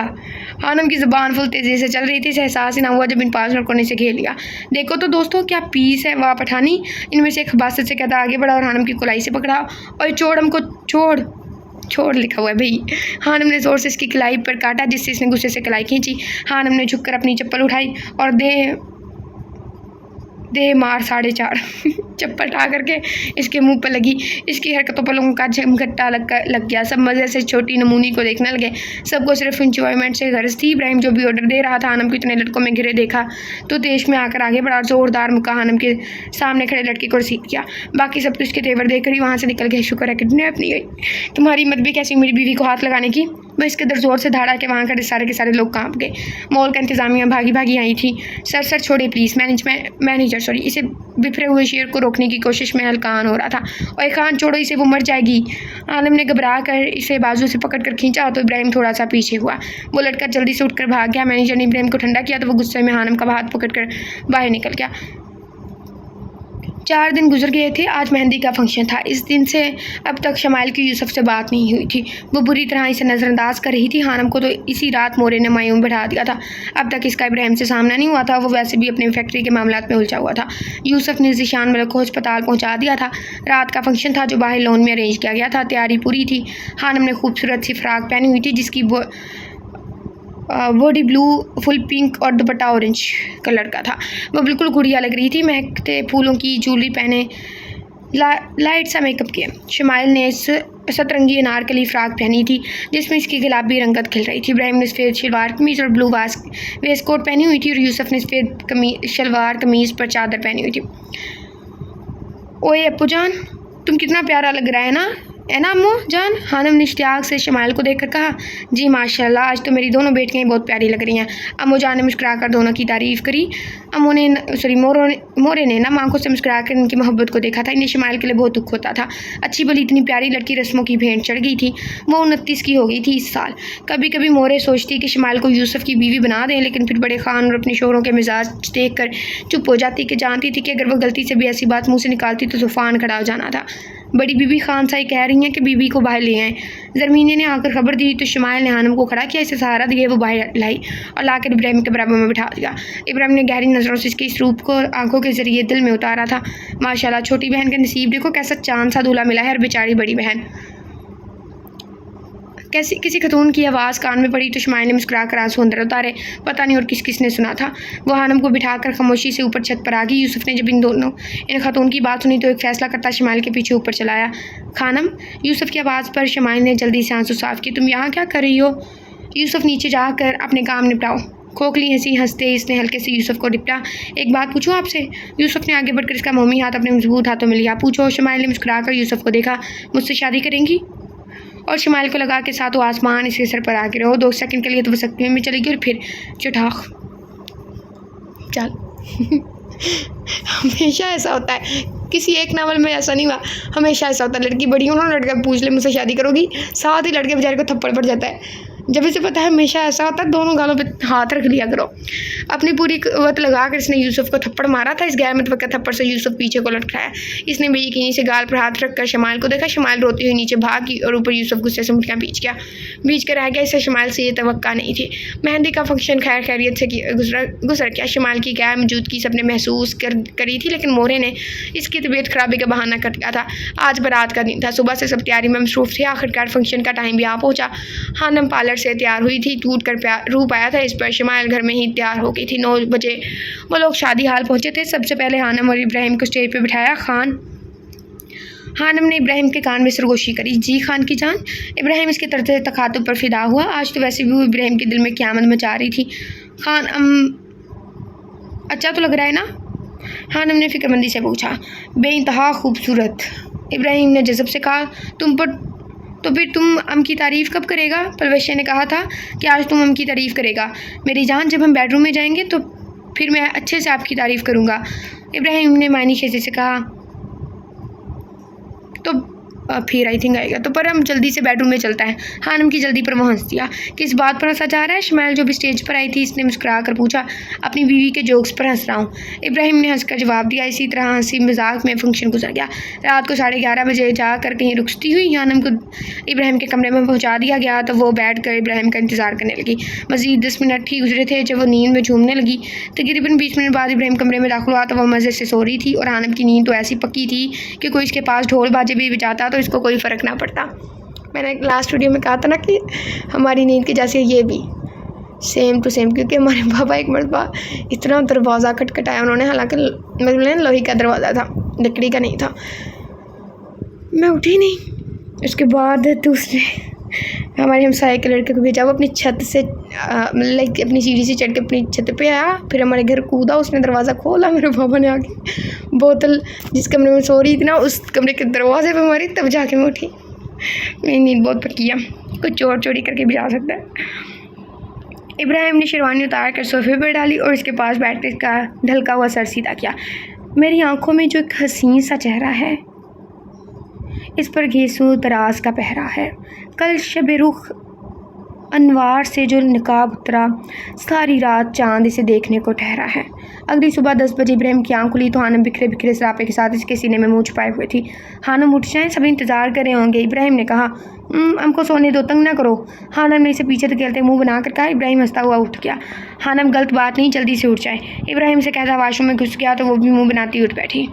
हानम की ज़ुबान फुल तेज़ी से चल रही थी। इसे एहसास ही ना हुआ जब इन 5 लड़कों ने इसे घेर लिया। देखो तो दोस्तों, क्या पीस है वाह पठानी, इनमें से एक खबासत से कहता आगे बढ़ा और हानम की कुलाई से पकड़ा। और छोड़ हमको, छोड़ लिखा हुआ है भाई। हानम ने ज़ोर से इसकी कलाई पर काटा जिससे इसने गुस्से से कलाई खींची। हानम ने झुककर अपनी चप्पल उठाई और दे मार 4.5 चप्पल उठा करके इसके मुंह पर लगी। इसकी हरकतों पर लोगों का झमघट्टा लग गया। सब मज़े से छोटी नमूनी को देखने लगे। सबको सिर्फ इंजॉयमेंट से गर्ज थी। इब्राहिम जो भी ऑर्डर दे रहा था हानम को इतने लड़कों में घिरे देखा तो तेज में आकर आगे बढ़ा और ज़ोरदार मुक्का हानम के सामने खड़े लड़के को रसीद किया। बाकी सब तो इसके तेवर देकर ही वहाँ से निकल गए। शुक्र है किडनैप नहीं गई। तुम्हारी हिम्मत भी कैसी मेरी बीवी को हाथ लगाने की? वह इसके दर जोर से धाड़ा कि वहाँ खड़े सारे के सारे लोग कांप गए। मॉल का इंतजामिया भागी भागी आई थी। सर छोड़े प्लीज़। मैनेजर इसे बिखरे हुए शेर को रोकने की कोशिश में हल्कान हो रहा था। ओए खान छोड़ो इसे, वो मर जाएगी। आलम ने घबरा कर इसे बाजू से पकड़ कर खींचा तो इब्राहिम थोड़ा सा पीछे हुआ। वो लड़का जल्दी से उठकर भाग गया। मैनेजर ने इब्राहिम को ठंडा किया तो वो गुस्से में हानम का हाथ पकड़ कर बाहर निकल गया। 4 दिन गुजर गए थे। आज मेहंदी का फंक्शन था। इस दिन से अब तक शमाइल की यूसुफ से बात नहीं हुई थी। वो बुरी तरह इसे नज़रअंदाज कर रही थी। हानम को तो इसी रात मोरे ने मायूं बैठा दिया था। अब तक इसका इब्राहिम से सामना नहीं हुआ था। वो वैसे भी अपने फैक्ट्री के मामलात में उलझा हुआ था। यूसुफ ने ज़ीशान मलिक को अस्पताल पहुँचा दिया था। रात का फंक्शन था जो बाहर लॉन में अरेंज किया गया था। तैयारी पूरी थी। हानम ने खूबसूरत सी फ्राक पहनी हुई थी जिसकी बॉडी ब्लू, फुल पिंक और दुपट्टा ऑरेंज कलर का था। वो बिल्कुल गुड़िया लग रही थी। महकते फूलों की ज्वेलरी पहने लाइट सा मेकअप किया। शमाइल ने इस सतरंगी अनारकली फ्राक पहनी थी जिसमें इसकी गुलाबी रंगत खिल रही थी। इब्राहिम ने सफ़ेद शलवार कमीज़ और ब्लू वेस्ट कोट पहनी हुई थी और यूसुफ ने सफ़ेद शलवार कमीज़ पर चादर पहनी हुई थी। ओए अप्पू जान, तुम कितना प्यारा लग रहा है ना अम्मू जान? हानम ने इश्तियाक से शमाइल को देखकर कहा। जी माशाल्लाह, आज तो मेरी दोनों बेटियाँ बहुत प्यारी लग रही हैं। अम्मू जान ने मुस्कुराकर दोनों की तारीफ़ करी। मोरे ने ना आंखों से मुस्कुराकर इनकी मोहब्बत को देखा था। इन्हें शमाइल के लिए बहुत दुख होता था। अच्छी भली इतनी प्यारी लड़की रस्मों की भेंट चढ़ गई थी। वो 29 की हो गई थी इस साल। कभी कभी मोरे सोचती कि शमाइल को यूसुफ की बीवी बना दें, लेकिन फिर बड़े खान और अपने शोहरों के मिजाज देख कर चुप हो जाती कि जानती थी कि अगर वह गलती से भी ऐसी बात मुँह से निकालती तो तूफ़ान खड़ा हो जाना था। बड़ी बीबी खान साई कह रही हैं कि बीबी को बाहर ले आएँ। ज़रमीनी ने आकर खबर दी तो शमाइल ने हानम को खड़ा किया। इसे सहारा दिए वो बाहर लाई और लाकर इब्राहिम के बराबर में बिठा दिया। इब्राहिम ने गहरी नज़रों से इसके इस रूप को आंखों के ज़रिए दिल में उतारा था। माशाल्लाह, छोटी बहन का नसीब देखो, कैसा चांद सा दूल्हा मिला है। और बेचारी बड़ी बहन। कैसी किसी खतून की आवाज़ कान में पड़ी तो शमाइल ने मुस्कुराकर आंसू अंदर उतारे। पता नहीं और किसने सुना था। वो हानम को बिठाकर खामोशी से ऊपर छत पर आ गई। यूसुफ ने जब इन खतून की बात सुनी तो एक फ़ैसला करता शमाइल के पीछे ऊपर चलाया। खानम, यूसुफ की आवाज़ पर शमाइल ने जल्दी से आंसू साफ किए। तुम यहाँ क्या कर रही हो? यूसुफ, नीचे जाकर अपने काम निपटाओ। खोखली हंसी हंसते इसने हल्के से यूसुफ को डिपटा। एक बात पूछूं आपसे? यूसुफ ने आगे बढ़कर इसका मोमी हाथ अपने मजबूत हाथों में लिया। पूछो। शमाइल ने मुस्कुराकर यूसुफ को देखा। मुझसे शादी करेंगी? और शमाइल को लगा कि सातों आसमान इसके सर पर आके रहो। 2 सेकंड के लिए तो वो सकती में चलेगी और फिर चुठाख चल। हमेशा ऐसा होता है, किसी एक नावल में ऐसा नहीं हुआ, हमेशा ऐसा होता है। लड़की बड़ी हो ना, लड़का पूछ ले मुझसे शादी करोगी, साथ ही लड़के बेचारे को थप्पड़ पड़ जाता है। जब इसे पता है हमेशा ऐसा होता है, दोनों गालों पे हाथ रख लिया करो। अपनी पूरी कुव्वत लगाकर इसने यूसुफ को थप्पड़ मारा था। इस गैर मुतवक्का थप्पड़ से यूसुफ पीछे को लटकाया। इसने बेयकीनी से गाल पर हाथ रखकर शमाइल को देखा। शमाइल रोती हुई नीचे भागी और ऊपर यूसुफ गुस्से से मुठ्ठियां बीच कर रह गया। इसे शमाइल से ये तवक्का नहीं थी। मेहंदी का फंक्शन खैर खैरियत से गुजर गया। शमाइल की गैर मौजूदगी सबने महसूस करी थी, लेकिन मोरे ने इसकी तबीयत खराबी का बहाना कर दिया था। आज बारात का दिन था। सुबह से सब तैयारी में मसरूफ थे। आखिरकार फंक्शन का टाइम भी आ पहुंचा। हानम पार्लर से तैयार हुई थी। टूट कर रूप आया था इस पर। शमाइल घर में ही तैयार हो गई थी। 9 बजे वो लोग शादी हाल पहुंचे थे। सबसे पहले हानम और इब्राहिम को स्टेज पर बिठाया। हानम ने इब्राहिम के कान में सरगोशी करी। जी खान की जान। इब्राहिम इसके तरते तखातुब पर फिदा हुआ। आज तो वैसे भी वो इब्राहिम के दिल में क़यामत मचा रही थी। खान अच्छा तो लग रहा है ना? हानम ने फिक्रमंदी से पूछा। बेइंतहा खूबसूरत, इब्राहिम ने जज़ब से कहा। तो फिर तुम अम की तारीफ़ कब करेगा? पलवशे ने कहा था कि आज तुम अम की तारीफ़ करेगा। मेरी जान, जब हम बेडरूम में जाएंगे तो फिर मैं अच्छे से आपकी तारीफ़ करूँगा। इब्राहिम ने मानी खेजे से कहा। तो फिर आई थिंक आएगा तो, पर हम जल्दी से बेडरूम में चलता है। हानम की जल्दी पर वो हंस दिया। किस बात पर हंसा जा रहा है? शमाइल जो भी स्टेज पर आई थी, इसने मुस्कुरा कर पूछा। अपनी बीवी के जोक्स पर हंस रहा हूँ, इब्राहिम ने हंसकर जवाब दिया। इसी तरह हंसी मजाक में फंक्शन गुजर गया। रात को 11:30 बजे जाकर कहीं रुकती हुई हानम को इब्राहिम के कमरे में पहुँचा दिया गया तो वो बैठ कर इब्राहिम का इंतज़ार करने लगी। मज़ीद 10 मिनट ही गुजरे थे जब वो नींद में झूमने लगी। तकरीबन 20 मिनट बाद इब्राहिम कमरे में दाखिल हुआ तो वह मज़े से सो रही थी और हानम की नींद तो ऐसी पक्की थी कि कोई इसके पास ढोल बाजे भी बजाता तो इसको कोई फ़र्क ना पड़ता। मैंने लास्ट वीडियो में कहा था ना कि हमारी नींद की जैसे ये भी सेम टू सेम, क्योंकि हमारे पापा एक मरतबा इतना दरवाज़ा खटखटाया उन्होंने, हालांकि मतलब लोहे का दरवाज़ा था, लकड़ी का नहीं था। मैं उठी नहीं। उसके बाद दूसरे हमारे हमसाए के लड़के को भेजा। वो अपनी छत से लाइक अपनी सीढ़ी से चढ़ के अपनी छत पे आया, फिर हमारे घर कूदा, उसने दरवाज़ा खोला। मेरे पापा ने आके बोतल जिस कमरे में सो रही थी ना, उस कमरे के दरवाजे पे मारी, तब जाके मैं उठी। मेरी नींद बहुत पक्की है, कुछ चोर चोरी करके भी जा सकता है। इब्राहिम ने शेरवानी उतार कर सोफे पर डाली और उसके पास बैठ कर ढलका हुआ सर सीधा किया। मेरी आंखों में जो एक हसीन सा चेहरा है, इस पर घेसू दराज का पहरा है। कल शब रुख अनवार से जो निकाब उतरा, सारी रात चांद इसे देखने को ठहरा है। अगली सुबह 10 बजे इब्राहिम की आंख खुली तो हानम बिखरे बिखरे सरापे के साथ इसके सीने में मुँह छुपाए हुए थी। हानम उठ जाएं, सभी इंतज़ार कर रहे होंगे। इब्राहिम ने कहा। हमको सोने दो, तंग ना करो। हानम ने इसे पीछे धकेलते मुँह बनाकर कहा। इब्राहिम हंसता हुआ उठ गया। हानम गलत बात नहीं, जल्दी से उठ जाए, इब्राहिम से कहता वाशरूम में घुस गया तो वो भी मुँह बनाती उठ बैठी।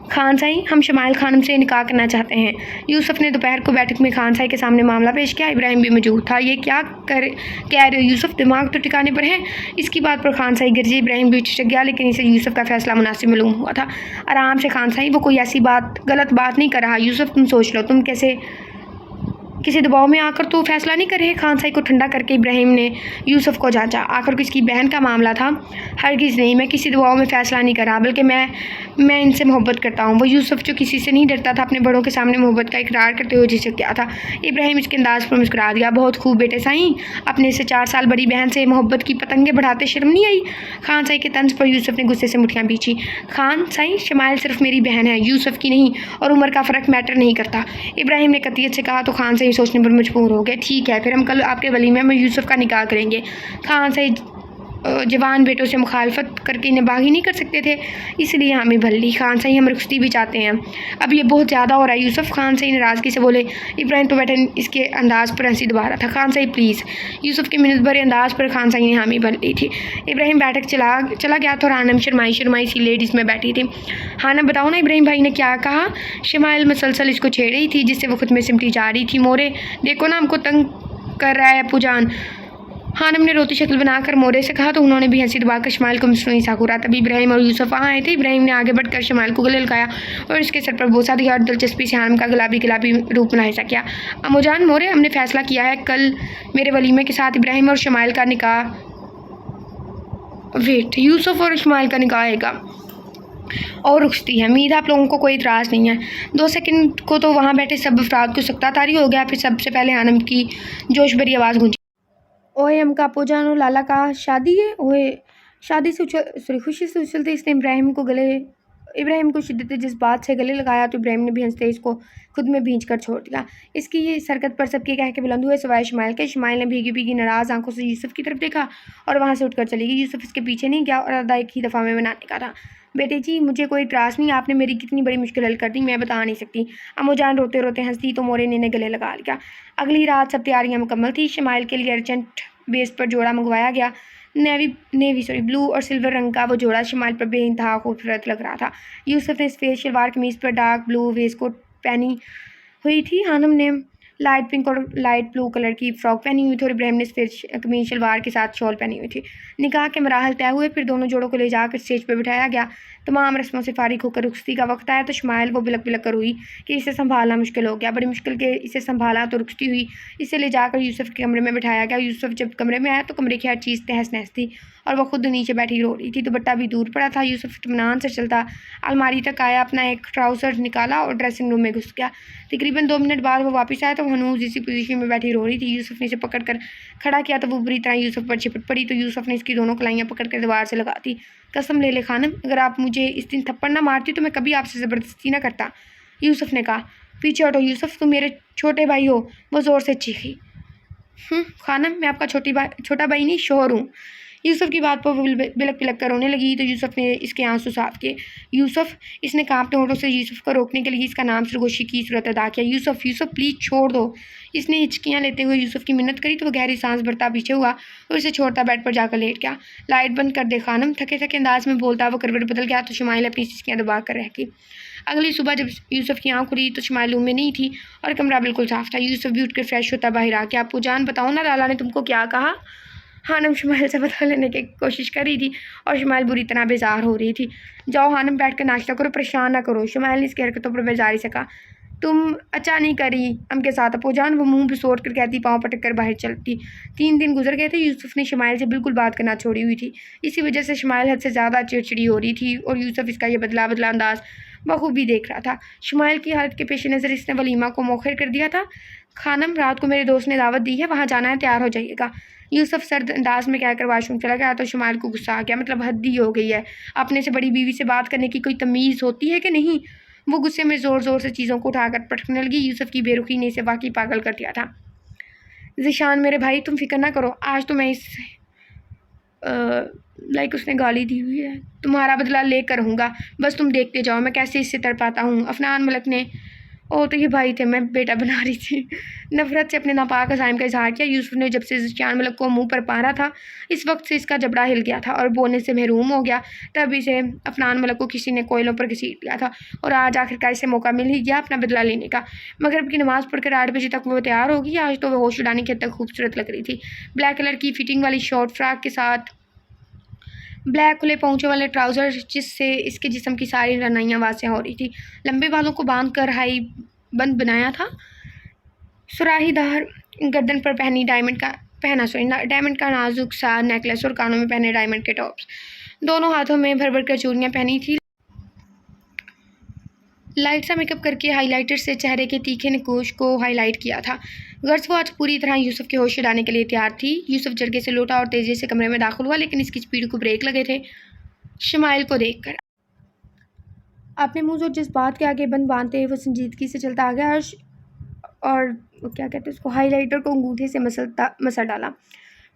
खान साई, हम शमाइल खानम से निकाह करना चाहते हैं। यूसुफ ने दोपहर को बैठक में खान साई के सामने मामला पेश किया। इब्राहिम भी मौजूद था। ये क्या कह रहे हो यूसुफ, दिमाग तो ठिकाने पर है? इसकी बात पर खान साई गिरजे। इब्राहिम भी चिढ़ गया, लेकिन इसे यूसुफ का फैसला मुनासिब मालूम हुआ था। आराम से खान साई, वो कोई ऐसी गलत बात नहीं कर रहा। यूसुफ तुम सोच लो, तुम कैसे किसी दबाव में आकर तो फैसला नहीं कर रहे। खान साई को ठंडा करके इब्राहिम ने यूसुफ को जांचा। आखिर किसकी बहन का मामला था? हरगिज़ नहीं, मैं किसी दबाव में फ़ैसला नहीं कर रहा, बल्कि मैं इनसे मोहब्बत करता हूँ। वो यूसुफ जो किसी से नहीं डरता था, अपने बड़ों के सामने मोहब्बत का इकरार करते हुए झिझक गया था। इब्राहिम इसके अंदाज पर मुस्कुरा दिया। बहुत खूब बेटे साईं, अपने से 4 साल बड़ी बहन से मोहब्बत की पतंगे बढ़ाते शर्म नहीं आई? खान साई के तंज पर यूसुफ ने गुस्से से मुठ्ठियाँ बींची। खान साई, शमाइल सिर्फ मेरी बहन है, यूसुफ की नहीं, और उम्र का फ़र्क मैटर नहीं करता, इब्राहिम ने कतियत से कहा। तो खान साई सोचने पर मजबूर हो गए। ठीक है, फिर हम कल आपके वलीमे में यूसुफ का निकाह करेंगे। खान साई जवान बेटों से मुखालफत करके इन्हें बागी नहीं कर सकते थे, इसलिए हमें भल्ली। खान साई, हम रुखसती भी चाहते हैं, अब ये बहुत ज़्यादा हो रहा है यूसुफ। खान साई नाराज़गी से बोले। इब्राहिम तो बैठे इसके अंदाज़ पर हंसी दोबारा था। खान साई प्लीज़। यूसुफ के मिन्नत भरे अंदाज़ पर खान साई ने हामी भर ली थी। इब्राहिम बैठक चला गया तो हानम शर्माई सी लेडीज़ में बैठी थी। हानम बताओ ना, इब्राहिम भाई ने क्या कहा? शमाइल मसलसल इसको छेड़ रही थी, जिससे वो खुद में सिमटी जा रही थी। मोरे देखो ना, हमको तंग कर रहा है अप्पू जान, हानम ने रोती शक्ल बनाकर मोरे से कहा। तो उन्होंने भी हंसी दबाकर शमाइल को मसनूई सा घूरा। तभी इब्राहिम और यूसुफ वहाँ आए थे। इब्राहिम ने आगे बढ़कर शमाइल को गले लगाया और इसके सर पर बोसा दिया और दिलचस्पी से हानम का गुलाबी रूप मुलाहिजा किया। अम्मूजान मोरे, हमने फैसला किया है कल मेरे वलीमे के साथ इब्राहिम और शमाइल का निकाह, यूसुफ और शमाइल का निकाह आएगा और रुखसती है। उम्मीद आप लोगों को कोई इतराज़ नहीं है। 2 सेकंड को तो वहाँ बैठे सब अफराद को सकता तारी हो गया। फिर सबसे पहले हानम की जोश भरी आवाज़ गूंजी। ओए हम का अप्पू जान लाला का शादी है? ओए शादी से खुशी से उछलते इसने इब्राहिम को गले इब्राहिम को शिद्दत जज़्बात से गले लगाया तो इब्राहिम ने भी हंसते इसको खुद में भींच कर छोड़ दिया। इसकी ये हरकत पर सबके कह के बुलंद हुए सिवाय इस्माइल के। इस्माइल ने भीगी भीगी नाराज़ आंखों से यूसुफ की तरफ देखा और वहाँ से उठकर चली गई। यूसुफ इसके पीछे नहीं गया और अदा एक ही दफ़ा में बनाने का था। बेटे जी, मुझे कोई त्रास नहीं, आपने मेरी कितनी बड़ी मुश्किल हल कर दी मैं बता नहीं सकती। अम्मू जान रोते रोते हंसती तो मोरे ने गले लगा लिया। अगली रात सब तैयारियां मुकम्मल थी। इस्माइल के लिए अर्जेंट बेस पर जोड़ा मंगवाया गया। नेवी ब्लू और सिल्वर रंग का वो जोड़ा इस्माइल पर बेइंतहा खूबसूरत लग रहा था। यूसुफ ने सफ़ेद शलवार कमीज़ पर डार्क ब्लू वेस्ट कोट पहनी हुई थी। हानम ने लाइट पिंक और लाइट ब्लू कलर की फ़्रॉक पहनी हुई थी और इब्राहिम ने सफ़ेद कमीज शलवार के साथ शॉल पहनी हुई थी। निकाह के मराहल तय हुए, फिर दोनों जोड़ों को ले जाकर स्टेज पर बिठाया गया। तमाम रस्मों से फारिग होकर रुखसती का वक्त आया तो इस्माइल वो बिलक बिलक कर हुई कि इसे संभालना मुश्किल हो गया। बड़ी मुश्किल के इसे संभाला तो रुखसती हुई। इसे ले जाकर यूसुफ के कमरे में बिठाया गया। यूसुफ जब कमरे में आया तो कमरे की हर चीज़ तहस नहस थी और वह खुद नीचे बैठी रो रही थी। दुपट्टा भी दूर पड़ा था। यूसुफ इत्मीनान से चलता अलमारी तक आया, अपना एक ट्राउज़र निकाला और ड्रेसिंग रूम में घुस गया। तकरीबन 2 मिनट बाद वो वापस आया तो हनूज इसी पोजीशन में बैठी रो रही थी। यूसुफ ने इसे पकड़ कर खड़ा किया तो वो बुरी तरह यूसुफ पर चिपट पड़ी तो यूसुफ ने इसकी दोनों कलाइयाँ पकड़ कर दीवार से लगा दी। कसम ले खानम, अगर आप मुझे इस दिन थप्पड़ ना मारती तो मैं कभी आपसे ज़बरदस्ती ना करता। यूसुफ ने कहा। पीछे हटो यूसुफ, तुम मेरे छोटे भाई हो, वो ज़ोर से चीखी। खानम, मैं आपका छोटा भाई नहीं, शोहर हूँ। यूसुफ की बात पर बिलक बिलक कर रोने लगी तो यूसुफ ने इसके आंसू साफ किए। यूसुफ, इसने कांपते होठों से यूसुफ को रोकने के लिए इसका नाम सरगोशी की सूरत अदा किया। यूसुफ, यूसुफ प्लीज़ छोड़ दो। इसने हिचकियाँ लेते हुए यूसुफ की मिन्नत करी तो वह गहरी सांस भरता पीछे हुआ और इसे छोड़ता बेड पर जाकर लेट गया। लाइट बंद कर दे खानम, थके थके अंदाज में बोलता वो करवट बदल गया तो शमाइल अपनी हिचकियाँ दबा कर रह गई। अगली सुबह जब यूसुफ की आँख खुली तो शमाइल रूम में नहीं थी और कमरा बिल्कुल साफ था। यूसुफ भी उठकर फ्रेश होता बाहर आ गया। आपको जान बताओ ना, लाला ने तुमको क्या कहा? हानम शमाइल से बदला लेने की कोशिश कर रही थी और शमाइल बुरी तरह बेजार हो रही थी। जाओ हानम, बैठ कर नाश्ता करो, परेशान ना करो। शमाइल ने इसकी हरकतों पर बेजारी से कहा। तुम अच्छा नहीं करी हम के साथ अप्पू जान, वो मुंह बिसोट कर कहती, पाँव पटक कर बाहर चलती। 3 दिन गुजर गए थे। यूसुफ ने शमाइल से बिल्कुल बात करना छोड़ी हुई थी। इसी वजह से शमाइल हद से ज़्यादा चिड़चिड़ी हो रही थी और यूसुफ इसका ये बदला बदला अंदाज बखूबी देख रहा था। शमाइल की हालत के पेश नज़र इसने वलीमा को मौखर कर दिया था। खानम, रात को मेरे दोस्त ने दावत दी है, वहाँ जाना है, तैयार हो जाइएगा। यूसुफ सर्द अंदाज में कहकर वाशरूम चला गया तो शमाइल को गुस्सा आ गया। मतलब हद ही हो गई है, अपने से बड़ी बीवी से बात करने की कोई तमीज़ होती है कि नहीं। वो गुस्से में ज़ोर ज़ोर से चीज़ों को उठाकर पटकने लगी। यूसुफ की बेरुखी ने इसे वाकई पागल कर दिया था। ज़िशान मेरे भाई, तुम फिक्र ना करो, आज तो मैं इस लाइक उसने गाली दी हुई है, तुम्हारा बदला लेकर रहूँगा, बस तुम देखते जाओ मैं कैसे इससे तड़पाता हूँ। अफनान मलक ने, ओ तो ये भाई थे, मैं बेटा बना रही थी, नफरत से अपने नापाक अज़ाइम का इजहार किया। यूसुफ ने जब से ज़िशान मलक को मुंह पर पारा था इस वक्त से इसका जबड़ा हिल गया था और बोलने से महरूम हो गया। तब इसे अफनान मलक को किसी ने कोयलों पर घसीट दिया था और आज आखिरकार इसे मौका मिल ही गया अपना बदला लेने का। मगरिब की नमाज़ पढ़कर 8 बजे तक वो तैयार होगी। आज तो वह होश उड़ाने की हद तक खूबसूरत लग रही थी। ब्लैक कलर की फिटिंग वाली शॉर्ट फ्रॉक के साथ ब्लैक खुले पहुँचे वाले ट्राउज़र जिससे इसके जिस्म की सारी रनाइयाँ वाज़ेह हो रही थी। लंबे बालों को बांध कर हाई बंद बनाया था। सुराहीदार गर्दन पर डायमंड का नाजुक सा नेकलेस और कानों में पहने डायमंड के टॉप्स। दोनों हाथों में भर भर कर चूड़ियाँ पहनी थी। लाइट सा मेकअप करके हाइलाइटर से चेहरे के तीखे नकोश को हाईलाइट किया था। गर्ल्स वो आज पूरी तरह यूसुफ के होश उड़ाने के लिए तैयार थी। यूसुफ जरगे से लौटा और तेज़ी से कमरे में दाखिल हुआ, लेकिन इसकी स्पीड को ब्रेक लगे थे शमाइल को देखकर। अपने मुँह और जज्बात के आगे बंद बांधते वो संजीदगी से चलता आ गया और क्या कहते हैं उसको, हाईलाइटर को अंगूठे से मसल डाला।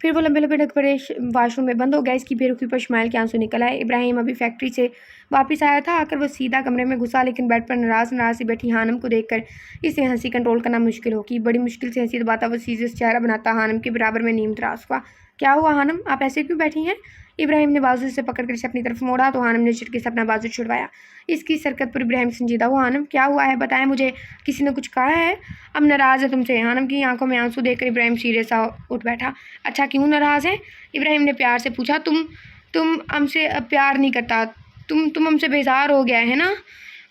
फिर वो लंबे लंबे ढक पड़े वाशरूम में बंद हो गया। इसकी बेरुखी पर शमाइल के आंसू निकल आए। इब्राहिम अभी फैक्ट्री से वापस आया था। आकर वो सीधा कमरे में घुसा, लेकिन बेड पर नाराज़ सी बैठी हानम को देखकर इसे हंसी कंट्रोल करना मुश्किल होगी। बड़ी मुश्किल से हंसी दबाता वो सीरियस चेहरा बनाता हानम के बराबर में नीम तराश हुआ। क्या हुआ हानम, आप ऐसे क्यों बैठी हैं? इब्राहिम ने बाजू से पकड़कर इसे अपनी तरफ मोड़ा तो हानम ने झटके से अपना बाजू छुड़वाया। इसकी सरकत पर इब्राहिम संजीदा हुआ। हानम, क्या हुआ है, बताएं मुझे, किसी ने कुछ कहा है? अब नाराज़ है तुमसे? हानम की आंखों में आंसू देखकर इब्राहिम सीरियस सा उठ बैठा। अच्छा, क्यों नाराज़ है? इब्राहिम ने प्यार से पूछा। तुम हमसे अब प्यार नहीं करता, तुम हमसे बेजार हो गया है ना?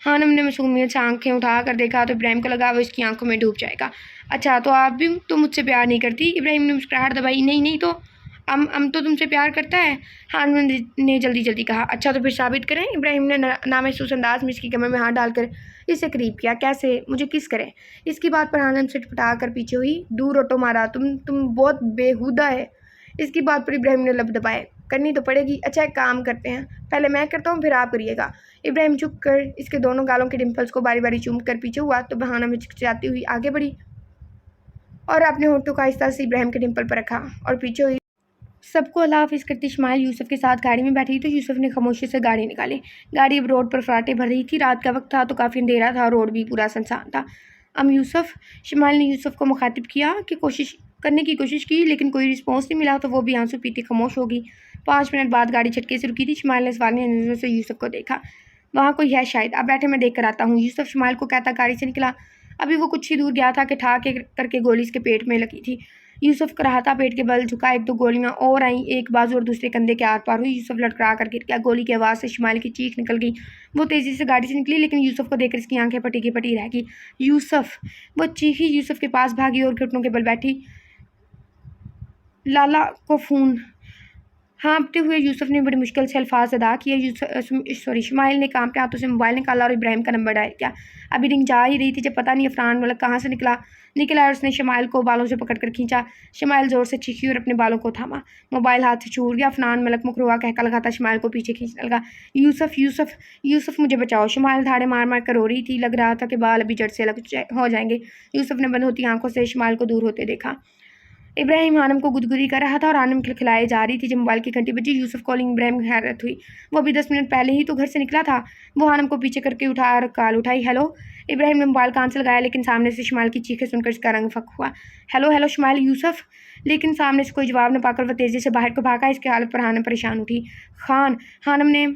हानम ने मासूमियत से आंखें उठा कर देखा तो इब्राहिम को लगा वो इसकी आंखों में डूब जाएगा। अच्छा, तो आप भी तो मुझसे प्यार नहीं करती? इब्राहिम ने मुस्कुराहट दबाई। नहीं तो हम तो तुमसे प्यार करता है, हानम ने जल्दी जल्दी कहा। अच्छा, तो फिर साबित करें। इब्राहिम ने नामहसूस अंदाज में इसकी कमर में हाथ डालकर इसे करीब किया। कैसे, मुझे किस करें? इसकी बात पर हानम से टपटा कर पीछे हुई। दूर हटो मारा, तुम बहुत बेहुदा है। इसकी बात पर इब्राहिम ने लब दबाए। करनी तो पड़ेगी। अच्छा एक काम करते हैं, पहले मैं करता हूँ फिर आप करिएगा। इब्राहिम झुक कर इसके दोनों गालों के डिम्पल्स को बारी बारी चूम कर पीछे हुआ तो बहाना में चिकचिकाती हुई आगे बढ़ी और अपने होठों का आहिस्ता से इब्राहिम के डिम्पल पर रखा और पीछे हुई। सबको अल्लाह हाफिज़ करती इस्माइल यूसुफ के साथ गाड़ी में बैठी तो यूसुफ ने खामोशी से गाड़ी निकाली। गाड़ी अब रोड पर फराटे भर रही थी। रात का वक्त था तो काफ़ी अंधेरा था, रोड भी पूरा सुनसान था। यूसुफ, इस्माइल ने यूसुफ को मुखातिब किया कि करने की कोशिश की लेकिन कोई रिस्पॉन्स नहीं मिला तो वो भी आंसू पीती खामोश हो गई। 5 मिनट बाद गाड़ी झटके से रुकी थी। इस्माइल ने सवालिया नज़रों से यूसुफ को देखा। वहाँ कोई है शायद, आप बैठे मैं देख कर आता हूँ। यूसुफ इस्माइल को कहता गाड़ी से निकला। अभी वो कुछ ही दूर गया था कि ठाक करके गोली इसके पेट में लगी थी। यूसुफ कराहता पेट के बल झुका, 1-2 गोलियां और आईं, एक बाजू और दूसरे कंधे के आर पार हुई। यूसुफ लड़खड़ा कर गिर गया। गोली की आवाज़ से इस्माइल की चीख निकल गई। वो तेज़ी से गाड़ी से निकली लेकिन यूसुफ को देखकर इसकी आंखें पटी की पटी रह गई। यूसुफ, वो चीखी, यूसुफ के पास भागी और घुटनों के बल बैठी। लाला को फ़ोन। हाँफते हुए यूसुफ ने बड़ी मुश्किल से अल्फाज अदा किए। इस्माइल ने कांपते हाथों से मोबाइल निकाला और इब्राहिम का नंबर डायल किया। अभी रिंग जा ही रही थी जब पता नहीं अफनान मलक कहाँ से निकला और उसने इस्माइल को बालों से पकड़कर खींचा। इस्माइल ज़ोर से चीखी और अपने बालों को थामा। मोबाइल हाथ से छूट गया। अफनान मलक मुखरुआ कहका लगाता इस्माइल को पीछे खींचने लगा। यूसुफ यूसुफ यूसुफ मुझे बचाओ। इस्माइल धाड़े मार मार कर रो रही थी। लग रहा था कि बाल अभी जड़ से अलग हो जाएंगे। यूसुफ ने बंद होती आंखों से इस्माइल को दूर होते देखा। इब्राहिम आनम को गुदगुदी कर रहा था और आनम खिलखिलाई जा रही थी। जब मोबाइल की घंटी बजी यूसुफ कॉलिंग इब्राहिम हैरत हुई। वो अभी 10 मिनट पहले ही तो घर से निकला था। वो आनम को पीछे करके उठा और कॉल उठाई। हेलो। इब्राहिम ने मोबाइल कान से लगाया लेकिन सामने से इस्माइल की चीखें सुनकर इसका रंग फक हुआ। Hello hello Ismail, Yusuf. लेकिन सामने से कोई जवाब न पाकर वह तेज़ी से बाहर को भागा। इसकी हालत पर आनम परेशान उठी। हानम ने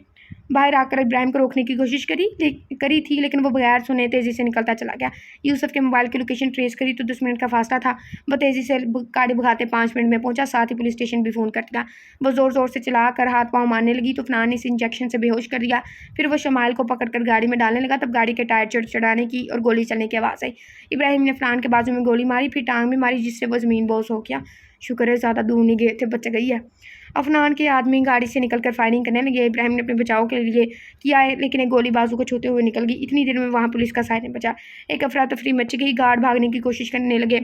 बाहर आकर इब्राहिम को रोकने की कोशिश करी थी लेकिन वो बगैर सुने तेज़ी से निकलता चला गया। यूसुफ के मोबाइल की लोकेशन ट्रेस करी तो 10 मिनट का फासला था। वो तेज़ी से गाड़ी भगाते 5 मिनट में पहुंचा। साथ ही पुलिस स्टेशन भी फ़ोन कर दिया। वो ज़ोर ज़ोर से चला कर हाथ पाँव मारने लगी तो अफनान ने इस इंजेक्शन से बेहोश कर दिया। फिर वो इस्माइल को पकड़कर गाड़ी में डालने लगा। तब गाड़ी के टायर चढ़ाने की और गोली चलने की आवाज़ आई। इब्राहिम ने अफनान के बाजू में गोली मारी, फिर टांग में मारी जिससे वो ज़मीन बोस हो गया। शुक्र है ज़्यादा दूर नहीं गए थे, बच गई है। अफनान के आदमी गाड़ी से निकलकर फायरिंग करने लगे। इब्राहिम ने अपने बचाव के लिए किया है लेकिन एक गोली बाजू को छूते हुए निकल गई। इतनी देर में वहाँ पुलिस का सायरन बजा। एक अफरा तफरी मच गई। गार्ड भागने की कोशिश करने लगे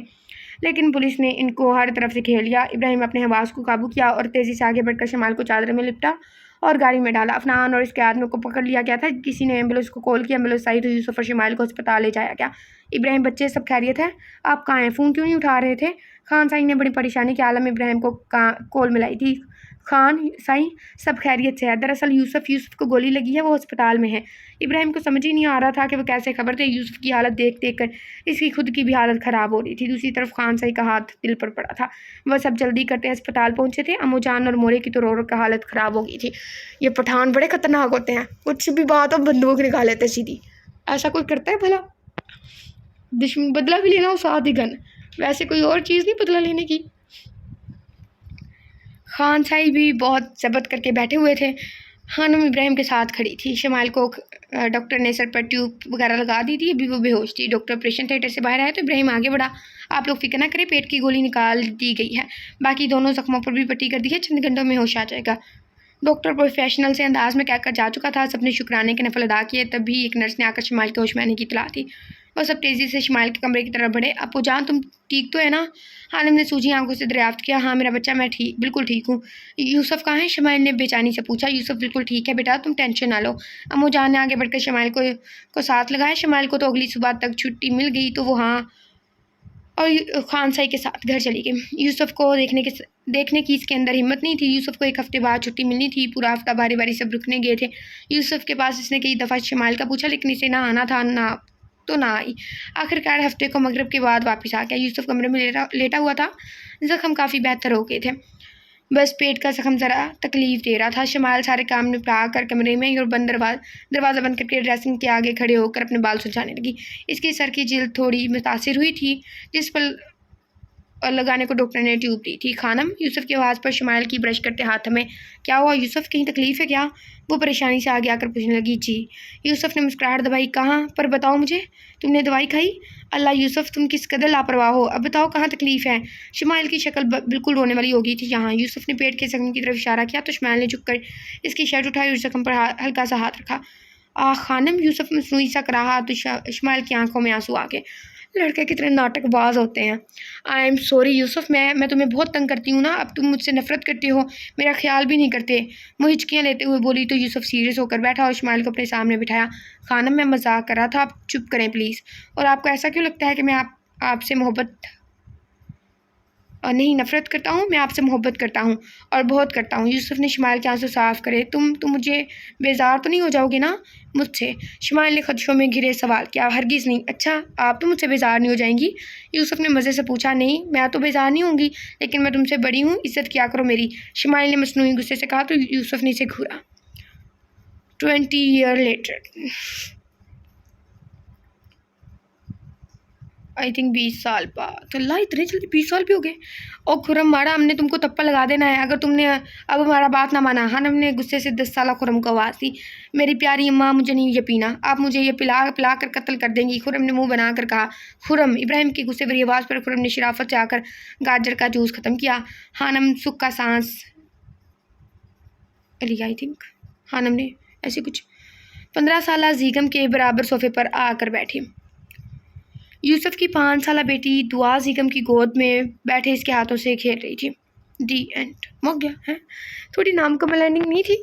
लेकिन पुलिस ने इनको हर तरफ से घेर लिया। इब्राहिम अपने हवास को काबू किया और तेज़ी से आगे बढ़कर इस्माइल को चादर में लिपटा और गाड़ी में डाला। अफनान और इसके आदमी को पकड़ लिया गया था। किसी ने एम्बुलेंस को कॉल किया। एम्बुलेंस आई तो यूसुफ और इस्माइल को अस्पताल ले जाया गया। इब्राहिम, बच्चे सब खैरियत है? आप कहाँ हैं? फ़ोन क्यों नहीं उठा रहे थे? खान साई ने बड़ी परेशानी के आलम इब्राहिम को कॉल मिलाई थी। खान साई, सब खैरियत से है। दरअसल यूसुफ को गोली लगी है, वो अस्पताल में है। इब्राहिम को समझ ही नहीं आ रहा था कि वो कैसे खबर थे। यूसुफ की हालत देख देख कर इसकी खुद की भी हालत ख़राब हो रही थी। दूसरी तरफ खान साई का हाथ दिल पर पड़ा था। वह सब जल्दी करते अस्पताल पहुंचे थे। अम्मूजान और मोरे की तो रो का हालत ख़राब हो गई थी। ये पठान बड़े ख़तरनाक होते हैं, कुछ भी बात हो बंदूक निकाल लेते सीधी। ऐसा कोई करता है भला? दुश्मन बदला भी लेना हो साथ ही गन, वैसे कोई और चीज़ नहीं बदला लेने की। खान साई भी बहुत जब्त करके बैठे हुए थे। हानम इब्राहिम के साथ खड़ी थी। इस्माइल को डॉक्टर ने सर पर ट्यूब वगैरह लगा दी थी। अभी वो बेहोश थी। डॉक्टर ऑपरेशन थिएटर से बाहर आया तो इब्राहिम आगे बढ़ा। आप लोग फिक्र ना करें, पेट की गोली निकाल दी गई है, बाकी दोनों जख्मों पर भी पट्टी कर दी है, चंद घंटों में होश आ जाएगा। डॉक्टर प्रोफेशनल से अंदाज में कहकर जा चुका था। सबने शुक्राने के नफल अदा किए। तभी एक नर्स ने आकर इस्माइल के होश में आने की इत्तला दी। वह सब तेज़ी से इस्माइल के कमरे की तरफ बढ़े। अप्पू जान, तुम ठीक तो है ना? हालिम ने सूझी आंखों से दरियाफ्त किया। हाँ मेरा बच्चा, मैं बिल्कुल ठीक हूँ। यूसुफ कहाँ है? इस्माइल ने बेचैनी से पूछा। यूसुफ बिल्कुल ठीक है बेटा, तुम टेंशन ना लो। अम्मू जान ने आगे बढ़कर इस्माइल को साथ लगाया। इस्माइल को तो अगली सुबह तक छुट्टी मिल गई तो वो हाँ और खान साई के साथ घर चली गई। यूसुफ को देखने की इसके अंदर हिम्मत नहीं थी। यूसुफ को 1 हफ्ते बाद छुट्टी मिलनी थी। पूरा हफ्ता बारी बारी सब रुकने गए थे। यूसुफ के पास इसने कई दफ़ा इस्माइल का पूछा लेकिन इसे ना आना था ना आई। आखिरकार हफ्ते को मगरिब के बाद वापस आ गया। यूसुफ कमरे में लेटा हुआ था। जख्म काफ़ी बेहतर हो गए थे, बस पेट का जख्म ज़रा तकलीफ दे रहा था। इस्माइल सारे काम निपटा कर कमरे में और दरवाज़ा बंद करके ड्रेसिंग के आगे खड़े होकर अपने बाल सुलझाने लगी। इसके सर की जिल्द थोड़ी मुतासिर हुई थी जिस पर लगाने को डॉक्टर ने ट्यूब दी थी। खानम, यूसुफ की आवाज़ पर इस्माइल की ब्रश करते हाथ में। क्या हुआ यूसुफ, कहीं तकलीफ़ है क्या? वो परेशानी से आगे आकर पूछने लगी। जी। यूसुफ ने मुस्कुराहट दबाई। कहाँ पर बताओ मुझे, तुमने दवाई खाई? अल्लाह यूसुफ, तुम किस कदर लापरवाह हो। अब बताओ कहाँ तकलीफ़ है? इस्माइल की शक्ल बिल्कुल रोने वाली हो गई थी। यहाँ। यूसुफ ने पेट के जख्म की तरफ इशारा किया तो इस्माइल ने झुककर इसकी शर्ट उठाई और जख्म पर हल्का सा हाथ रखा। खानम, यूसुफ मसनूई सा कराहा तो इस्माइल की आंखों में आंसू आ गए। लड़के कितने नाटकबाज होते हैं। आई एम सॉरी यूसुफ, मैं तुम्हें बहुत तंग करती हूँ ना, अब तुम मुझसे नफरत करते हो, मेरा ख्याल भी नहीं करते। वो हिचकियाँ लेते हुए बोली तो यूसुफ सीरियस होकर बैठा और इस्माइल को अपने सामने बिठाया। खानम, मैं मजाक कर रहा था, आप चुप करें प्लीज़। और आपको ऐसा क्यों लगता है कि मैं आपसे मोहब्बत नहीं नफ़रत करता हूँ? मैं आपसे मोहब्बत करता हूँ और बहुत करता हूँ। यूसुफ ने इस्माइल के आंसू साफ़ करे। तुम मुझे बेजार तो नहीं हो जाओगे ना मुझसे? इस्माइल ने खदशों में घिरे सवाल किया। हरगिज़ नहीं। अच्छा, आप तो मुझसे बेजार नहीं हो जाएंगी? यूसुफ ने मज़े से पूछा। नहीं, मैं तो बेजार नहीं होंगी, लेकिन मैं तुमसे बड़ी हूँ, इज़्ज़त किया करो मेरी, इस्माइल ने मसनूई गुस्से से कहा। तो यूसुफ ने इसे घूरा। 20 ईयर लेटर, आई थिंक 20 साल बाद। अल्लाह, इतने जल्दी 20 साल भी हो गए। और खुरम मारा, हमने तुमको तप्पा लगा देना है अगर तुमने अब हमारा बात ना माना। हानम ने गुस्से से 10 साल खुरम को आवाज़ दी। मेरी प्यारी अम्मा, मुझे नहीं ये पीना, आप मुझे ये पिला कर कत्ल कर देंगी, खुरम ने मुंह बना कर कहा। खुरम, इब्राहिम की गुस्से भरी आवाज़ पर खुरम ने शराफत से आकर गाजर का जूस ख़त्म किया। हानम सुख का सांस अली, आई थिंक हानम ने ऐसे कुछ। 15 साल जीगम के बराबर सोफे पर आकर बैठी। यूसुफ की 5 साल बेटी दुआ जीगम की गोद में बैठे इसके हाथों से खेल रही थी। डी एंड हो गया है। थोड़ी नाम का एंडिंग नहीं थी,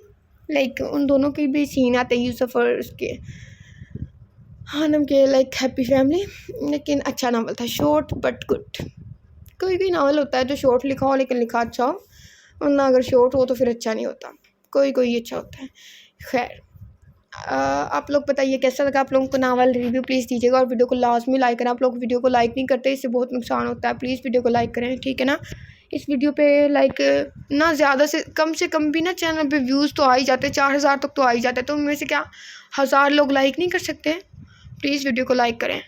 लाइक उन दोनों के भी सीन आते हैं, यूसुफ और उसके हानम के, लाइक हैप्पी फैमिली। लेकिन अच्छा नावल था, शॉर्ट बट गुड। कोई नावल होता है जो शॉर्ट लिखा हो लेकिन लिखा अच्छा हो, वरना अगर शॉर्ट हो तो फिर अच्छा नहीं होता। कोई अच्छा होता है। खैर, आप लोग बताइए कैसा लगा आप लोगों को नावल। रिव्यू प्लीज़ दीजिएगा और वीडियो को लाजमी लाइक करें। आप लोग वीडियो को लाइक नहीं करते, इससे बहुत नुकसान होता है। प्लीज़ वीडियो को लाइक करें, ठीक है ना। इस वीडियो पे लाइक ना ज़्यादा से कम भी ना चैनल पे व्यूज़ तो आ ही जाते हैं, 4000 तक तो आ ही जाते हैं, तो उनमें से क्या 1000 लोग लाइक नहीं कर सकते? प्लीज़ वीडियो को लाइक करें।